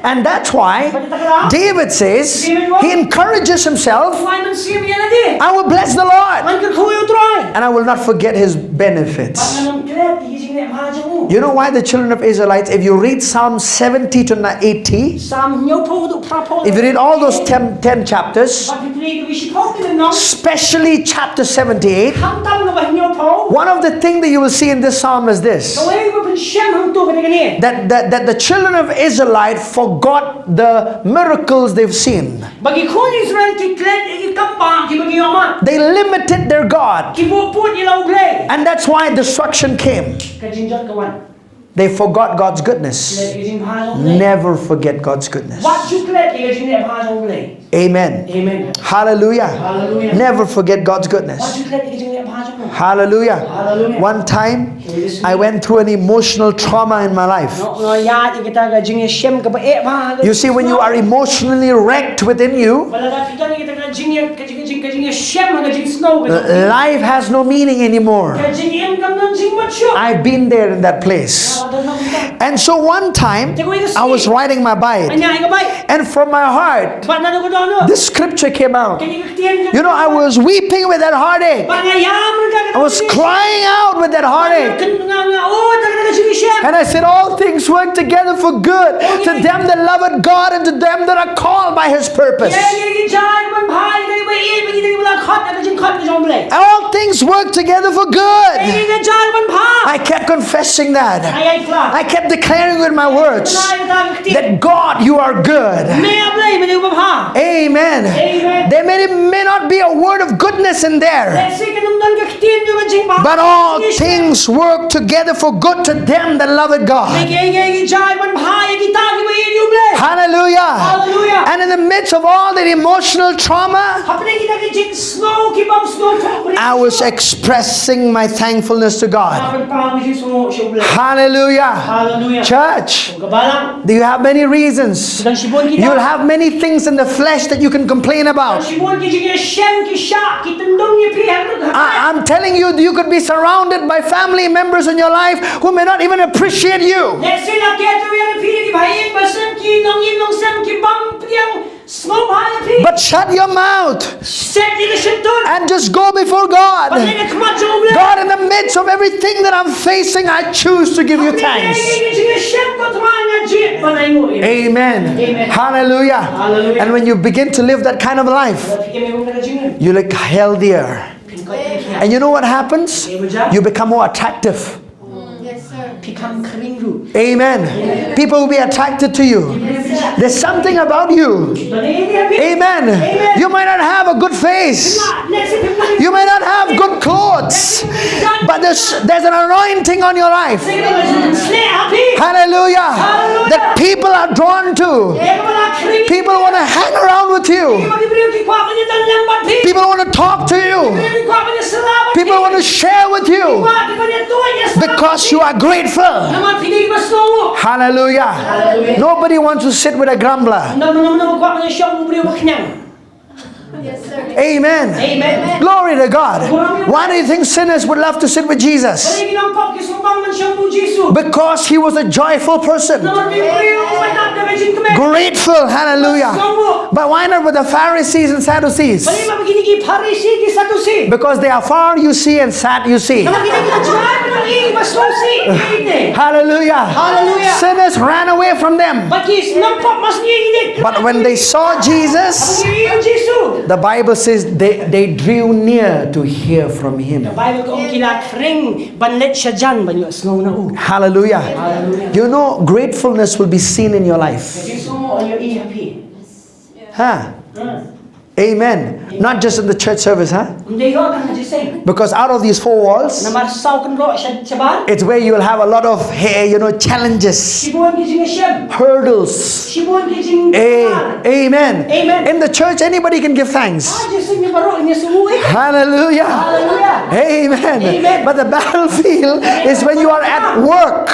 And that's why David says, he encourages himself, I will bless the Lord and I will not forget His benefits. You know why the children of Israelites, if you read Psalm 70 to 80, if you read all those 10 chapters, especially chapter 78, one of the things that you will see in this psalm is this, that the children of Israelite forgot the miracles they've seen. They limited their God, and that's why destruction came. They forgot God's goodness. Never forget God's goodness. Amen. Hallelujah. Never forget God's goodness. Hallelujah. One time, I went through an emotional trauma in my life. You see, when you are emotionally wrecked within you, life has no meaning anymore. I've been there in that place. And so one time, I was riding my bike, and from my heart, this scripture came out. You know, I was weeping with that heartache. I was crying out with that heartache. And I said, all things work together for good to them that love God and to them that are called by His purpose. All things work together for good. I kept confessing that. I kept declaring with my words that God, you are good. Amen. There may not be a word of goodness in there, but all things work together for good to them that love God. Hallelujah. And in the midst of all that emotional trauma, I was expressing my thankfulness to God. Hallelujah. Church, do you have many reasons? You'll have many things in the flesh that you can complain about. I'm telling you, you could be surrounded by family members in your life who may not even appreciate you. But shut your mouth and just go before God. God, in the midst of everything that I'm facing, I choose to give you thanks. Amen. Hallelujah. And when you begin to live that kind of life, you look healthier. And you know what happens? You become more attractive. Yes, sir. Amen. People will be attracted to you. There's something about you. Amen. You might not have a good face. You may not have good clothes. But there's an anointing on your life. Hallelujah. That people are drawn to. People want to hang around with you. People want to talk to you. People want to share with you. Because you are grateful. Hallelujah. Nobody wants to sit with a grumbler. Yes, sir. Amen. Glory to God. Why do you think sinners would love to sit with Jesus? Because he was a joyful person. Grateful. Hallelujah. But why not with the Pharisees and Sadducees? Because they are far you see and sad you see. Hallelujah. Sinners ran away from them. But when they saw Jesus, the Bible says they drew near to hear from him. Hallelujah. You know, gratefulness will be seen in your life. Huh? Amen. Not just in the church service, huh? Because out of these four walls, it's where you will have a lot of, challenges, hurdles. Amen. In the church, anybody can give thanks. Hallelujah. Amen. But the battlefield is when you are at work.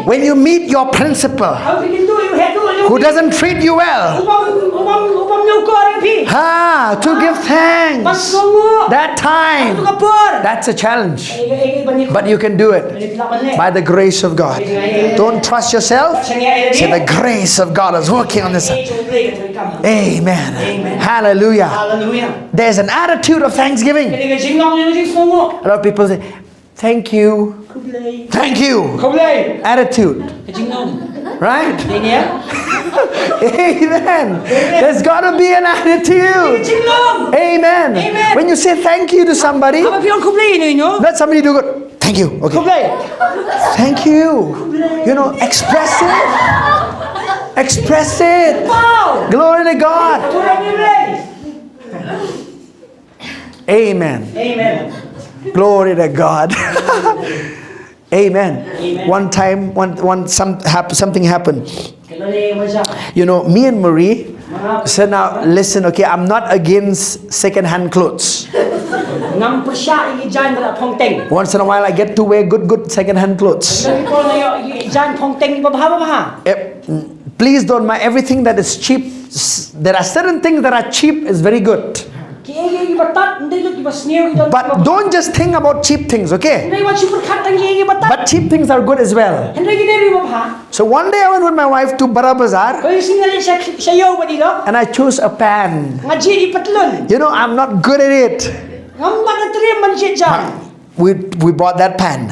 When you meet your principal, who doesn't treat you well. To give thanks. That time, that's a challenge. But you can do it by the grace of God. Don't trust yourself. Say the grace of God is working on this. Amen. Hallelujah. There's an attitude of thanksgiving. A lot of people say, thank you. Thank you. Attitude. Right? Amen. There's got to be an attitude. Amen. When you say thank you to somebody, let somebody do good. Thank you. Okay. Thank you. Express it. Express it. Glory to God. Amen. Glory to God. Amen. One time, something happened. Me and Marie said, now listen, okay, I'm not against second-hand clothes. Once in a while I get to wear good second-hand clothes. Please don't mind everything that is cheap. There are certain things that are cheap is very good. But don't just think about cheap things, okay? But cheap things are good as well. So one day I went with my wife to Bara Bazaar and I chose a pan. I'm not good at it. We bought that pan.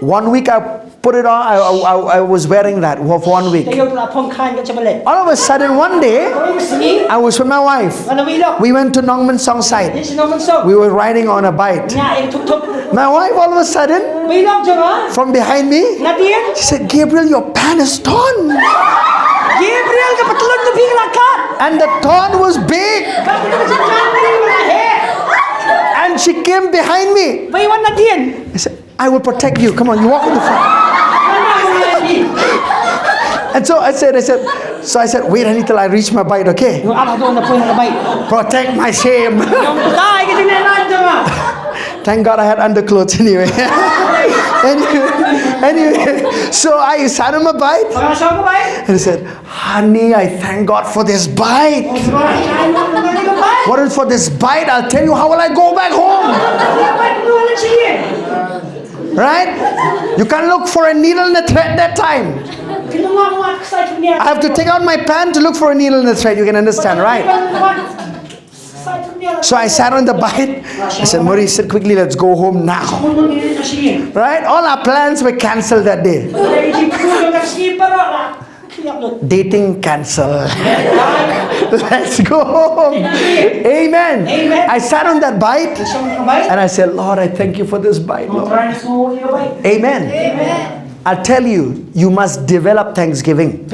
1 week I put it on. I was wearing that for 1 week. All of a sudden one day I was with my wife. We went to Nongman Song site. We were riding on a bike. My wife all of a sudden from behind me, she said, Gabriel, your pan is torn. And the torn was big. And she came behind me. I said, I will protect you. Come on, you walk in the front. And so I said, wait until I reach my bike, okay? Protect my shame. Thank God I had underclothes anyway. Anyway, so I sat on my bike and I said, honey, I thank God for this bike. What is for this bite? I'll tell you, how will I go back home? Right? You can't look for a needle and a thread that time. I have to take out my pen to look for a needle and a thread. You can understand, right? So I sat on the bike. I said, Maurice, sit quickly, let's go home now. Right? All our plans were cancelled that day. Dating cancel. Let's go home. Amen. I sat on that bike and I said, Lord, I thank you for this bike, Lord. Amen. I'll tell you, you must develop thangsgiving.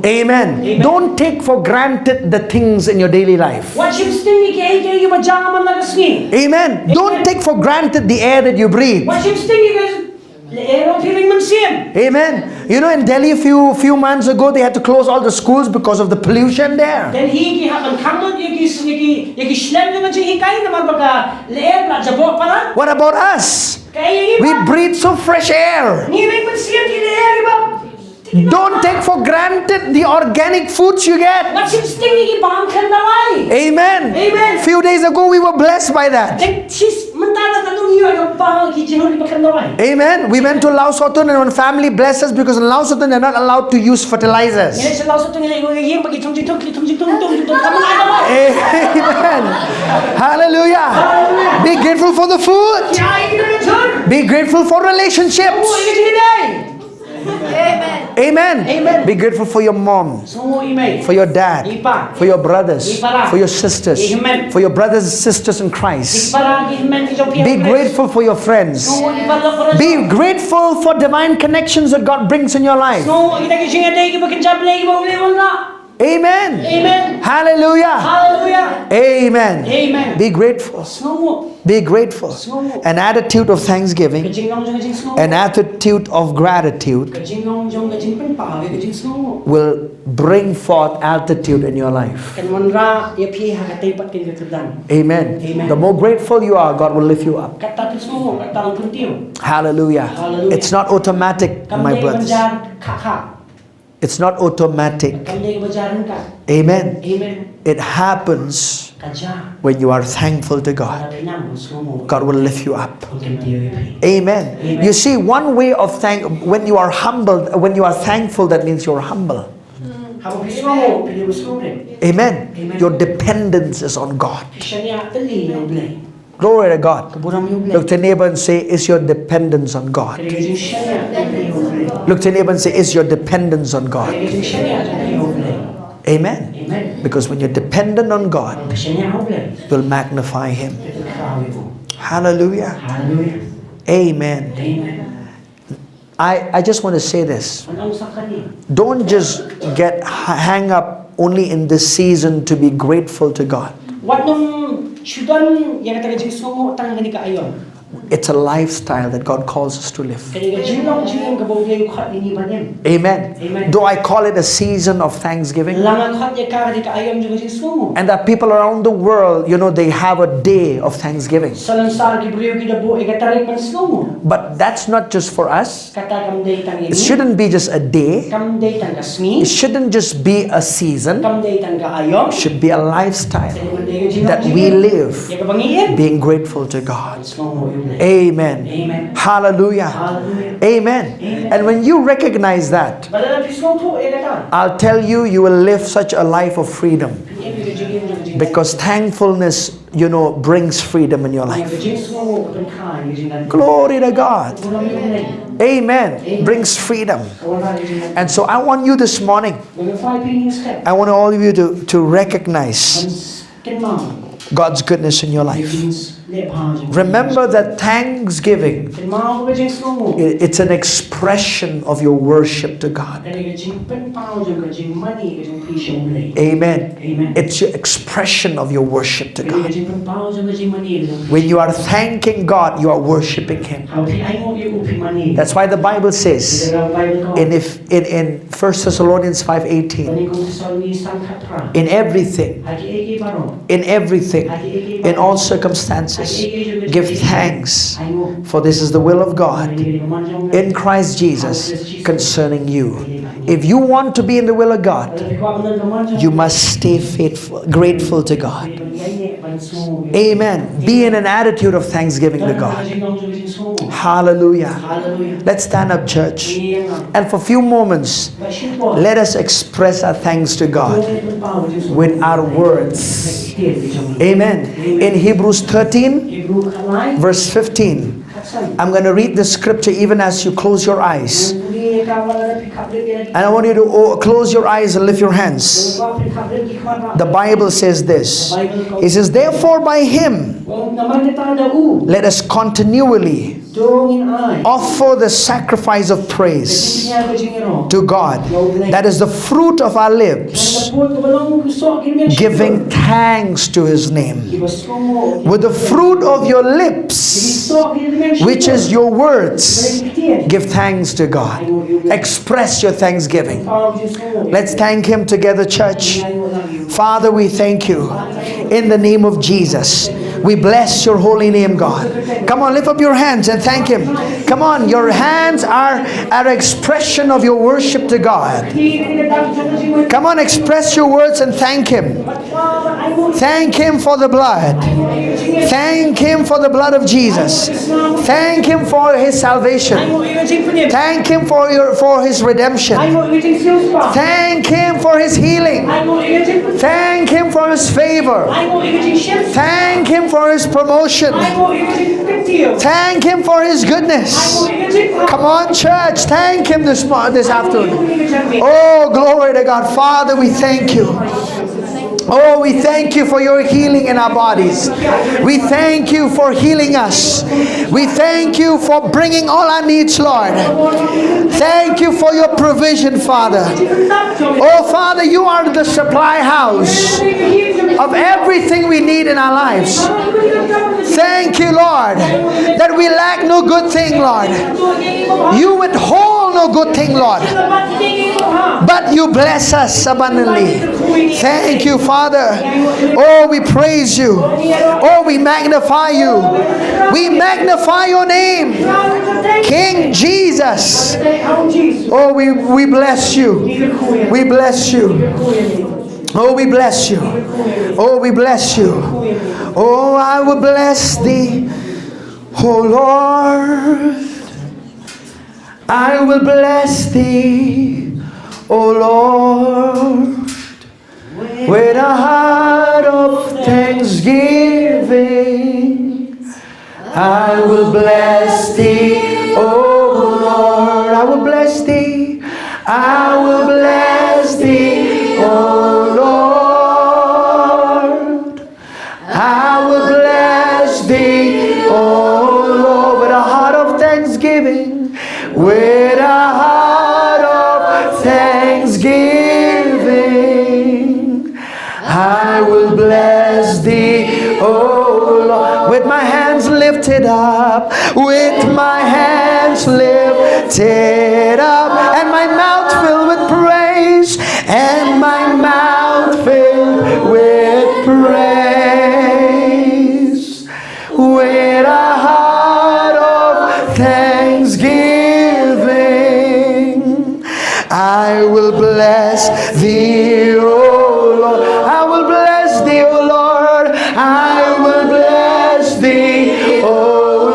Amen. Don't take for granted the things in your daily life. Amen. Don't take for granted the air that you breathe. Amen. You know, in Delhi a few months ago, they had to close all the schools because of the pollution there. What about us? We breathe so fresh air. Don't take for granted the organic foods you get. Amen. Few days ago, we were blessed by that. Amen. We went to Lao Sotun and one family blessed us because in Lao Sotun they're not allowed to use fertilizers. Amen. Hallelujah. Be grateful for the food. Be grateful for relationships. Amen. Be grateful for your mom, for your dad, for your brothers, for your sisters, for your brothers and sisters in Christ. Be grateful for your friends. Be grateful for divine connections that God brings in your life. Amen. Hallelujah. Amen. Be grateful. Be grateful. An attitude of thanksgiving, an attitude of gratitude will bring forth altitude in your life. Amen. The more grateful you are, God will lift you up. Hallelujah. It's not automatic, my brothers. It's not automatic. Amen. It happens when you are thankful to God. God will lift you up. Amen. You see, one way of when you are humbled, when you are thankful, that means you're humble. Amen. Your dependence is on God. Glory to God. Look to your neighbor and say, is your dependence on God? Look to your neighbor and say, is your dependence on God? Amen. Because when you're dependent on God, you'll magnify Him. Hallelujah. Amen. I just want to say this. Don't just hang up only in this season to be grateful to God. It's a lifestyle that God calls us to live. Amen. Do I call it a season of thanksgiving? And there are people around the world, you know, they have a day of thanksgiving. But that's not just for us. It shouldn't be just a day. It shouldn't just be a season. It should be a lifestyle that we live being grateful to God. Amen. Hallelujah. Amen. And when you recognize that, I'll tell you, you will live such a life of freedom. Because thankfulness, you know, brings freedom in your life. Glory to God. Amen. Brings freedom. And so I want you this morning, I want all of you to recognize God's goodness in your life. Remember that thanksgiving, it's an expression of your worship to God. Amen. It's your expression of your worship to God. When you are thanking God, you are worshiping Him. That's why the Bible says in 1 Thessalonians 5:18, in everything, in all circumstances, give thanks, for this is the will of God in Christ Jesus concerning you. If you want to be in the will of God, you must stay faithful, grateful to God. Amen. Be in an attitude of thanksgiving to God. Hallelujah. Let's stand up, church. And for a few moments, let us express our thanks to God with our words. Amen. In Hebrews 13, verse 15, I'm going to read the scripture even as you close your eyes. And I want you to close your eyes and lift your hands. The Bible says this. It says, therefore by Him, let us continually offer the sacrifice of praise to God. That is the fruit of our lips, giving thanks to His name. With the fruit of your lips, which is your words, give thanks to God. Express your thanksgiving. Let's thank Him together, church. Father, we thank you in the name of Jesus. We bless your holy name, God. Come on, lift up your hands and thank Him. Come on, your hands are an expression of your worship to God. Come on, express your words and thank Him. Thank Him for the blood. Thank Him for the blood of Jesus. Thank Him for His salvation. Thank Him for His redemption. Thank Him for His healing. Thank Him for His favor. Thank Him for His promotion. Thank Him for His goodness. Come on, church. Thank Him this afternoon. Oh, glory to God. Father, we thank you. Oh, we thank you for your healing in our bodies. We thank you for healing us. We thank you for bringing all our needs, Lord. Thank you for your provision, Father. Oh, Father, you are the supply house of everything we need in our lives. Thank you, Lord, that we lack no good thing, Lord. You withhold no good thing, Lord, but you bless us abundantly. Thank you, Father. Oh, we praise you. Oh, we magnify you. We magnify your name, King Jesus. Oh, we bless you. We bless you. Oh, we bless you. Oh, we bless you. Oh, I will bless thee, oh Lord. I will bless thee, oh Lord, with a heart of thanksgiving. I will bless thee, oh Lord. I will bless thee. I will bless thee, oh Lord. I will bless thee, oh Lord, with a heart of thanksgiving. With a heart of thanksgiving, I will bless thee, oh Lord. With my hands lifted up, with my hands lifted up, and my mouth filled with praise, and my mouth filled with praise, with a heart of thanksgiving, I will bless thee, O Lord. I will bless thee, O Lord. I will bless thee, O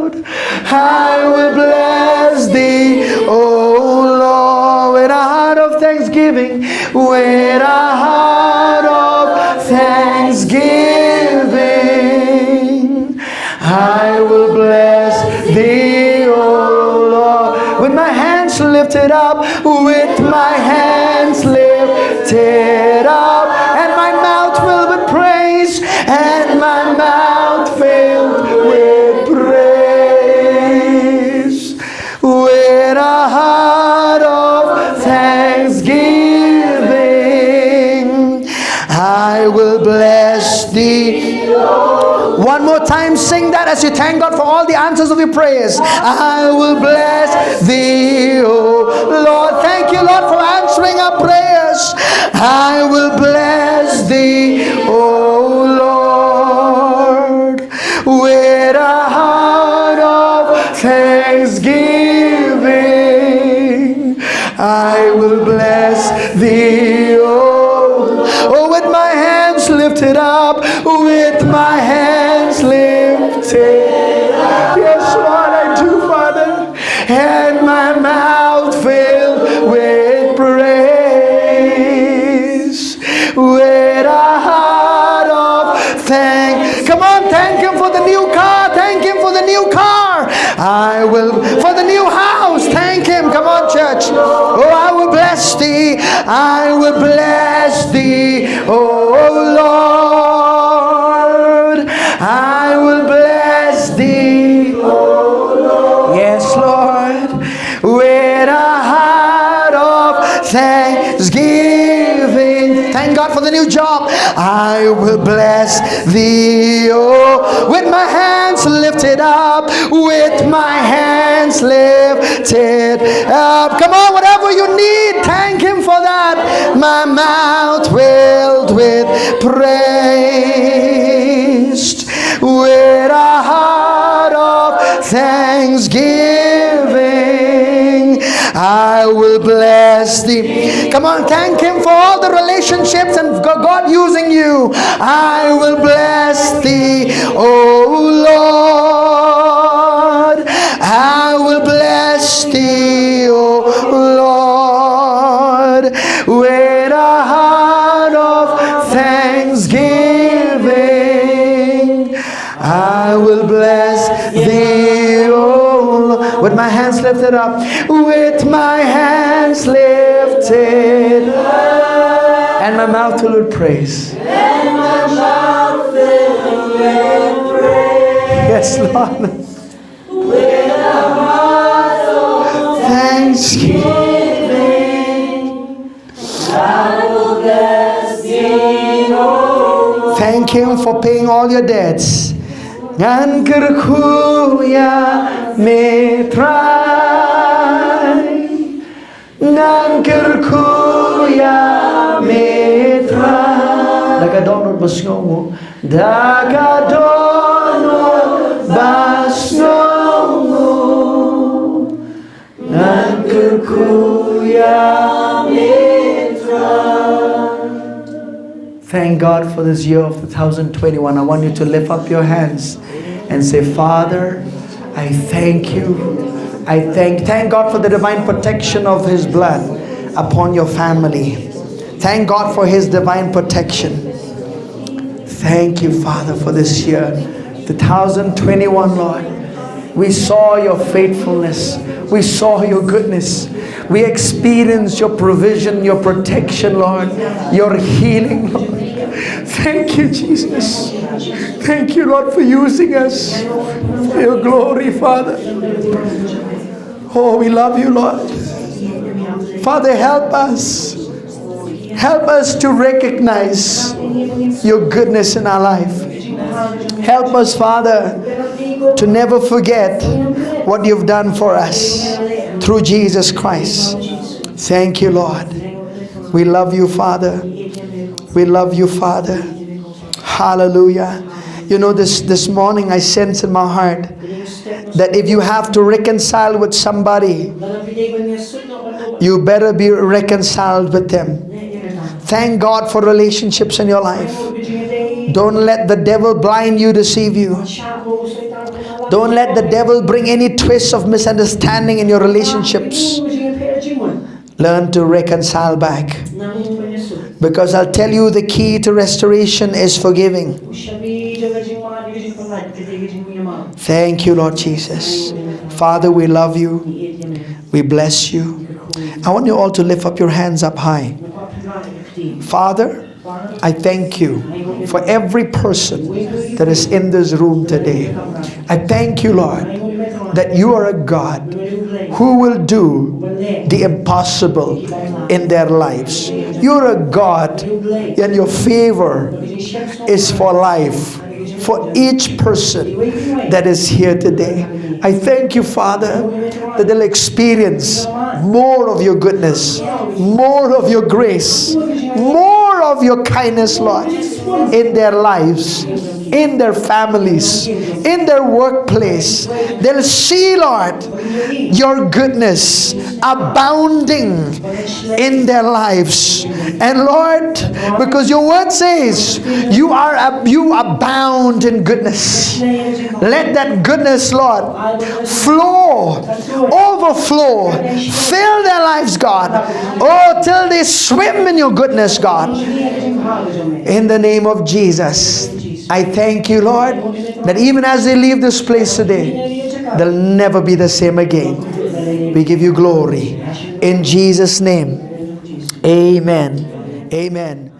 Lord. I will bless thee, O Lord, with a heart of thanksgiving, with a heart of thanksgiving. I will bless thee, O Lord, with my hands lifted up, with my hands lifted up, and my mouth filled with praise, and my mouth filled with praise, with a heart of thanksgiving, I will bless thee. One more time, sing that as you thank God for all the answers of your prayers. I will bless thee, O Lord. Thank you, Lord, for answering our prayers. I will bless thee, O Lord, with a heart of thanksgiving. I will bless thee, O Lord. Oh, with my hands lifted up, with my hands lifted up. Yes, Lord, I do, Father. And my mouth filled with praise, with a heart of thanks. Come on, thank Him for the new car. Thank Him for the new car. I will, for the new house. Thank Him. Come on, church. Oh, I will bless Thee. I will bless Thee, oh Lord. I will bless Thee, oh Lord. Yes, Lord. With a heart of thanksgiving. Thank God for the new job. I will bless Thee, oh, with my hands lifted up, with my hands lifted up. Come on, whatever you need, thank Him for that. My mouth filled with praise, with a heart of thanksgiving, I will bless Thee. Come on, thank Him for all the relationships and God using you. I will bless Thee, oh Lord. I will bless Thee, oh Lord, with a heart of thanksgiving. I will bless Thee, oh Lord, with my hands lifted up, with my hands lifted up, and my mouth filled with praise. And my mouth filled with praise. Yes, Lord. With a heart of thanksgiving, I will bless Thee, oh. Thank Him for paying all your debts. Nangkerkuya metrai, nangkerkuya metrai. Dagadonor basngongo, dagadonor basngongo, nangkerkuya metrai. Thank God for this year of 2021. I want you to lift up your hands and say, Father, I thank you. I thank God for the divine protection of His blood upon your family. Thank God for His divine protection. Thank you, Father, for this year, 2021, Lord. We saw your faithfulness. We saw your goodness. We experienced your provision, your protection, Lord, your healing, Lord. Thank you, Jesus. Thank you, Lord, for using us for your glory, Father. Oh, we love you, Lord. Father, help us. Help us to recognize your goodness in our life. Help us, Father, to never forget what you've done for us through Jesus Christ. Thank you, Lord. We love you, Father. We love you, Father. Hallelujah. You know, this morning I sense in my heart that if you have to reconcile with somebody, you better be reconciled with them. Thank God for relationships in your life. Don't let the devil blind you, deceive you. Don't let the devil bring any twist of misunderstanding in your relationships. Learn to reconcile back. Because I'll tell you, the key to restoration is forgiving. Thank you, Lord Jesus. Father, we love you. We bless you. I want you all to lift up your hands up high. Father, I thank you for every person that is in this room today. I thank you, Lord, that you are a God who will do the impossible in their lives. You're a God, and your favor is for life, for each person that is here today. I thank you, Father, that they'll experience more of your goodness, more of your grace, more of your kindness, Lord, in their lives. in their families, in their workplace. They'll see, Lord, your goodness abounding in their lives. And Lord, because your word says you abound in goodness, let that goodness, Lord, flow, overflow, fill their lives, God. Oh, till they swim in your goodness, God. In the name of Jesus, I thank you, Lord, that even as they leave this place today, they'll never be the same again. We give you glory. In Jesus' name, amen. Amen.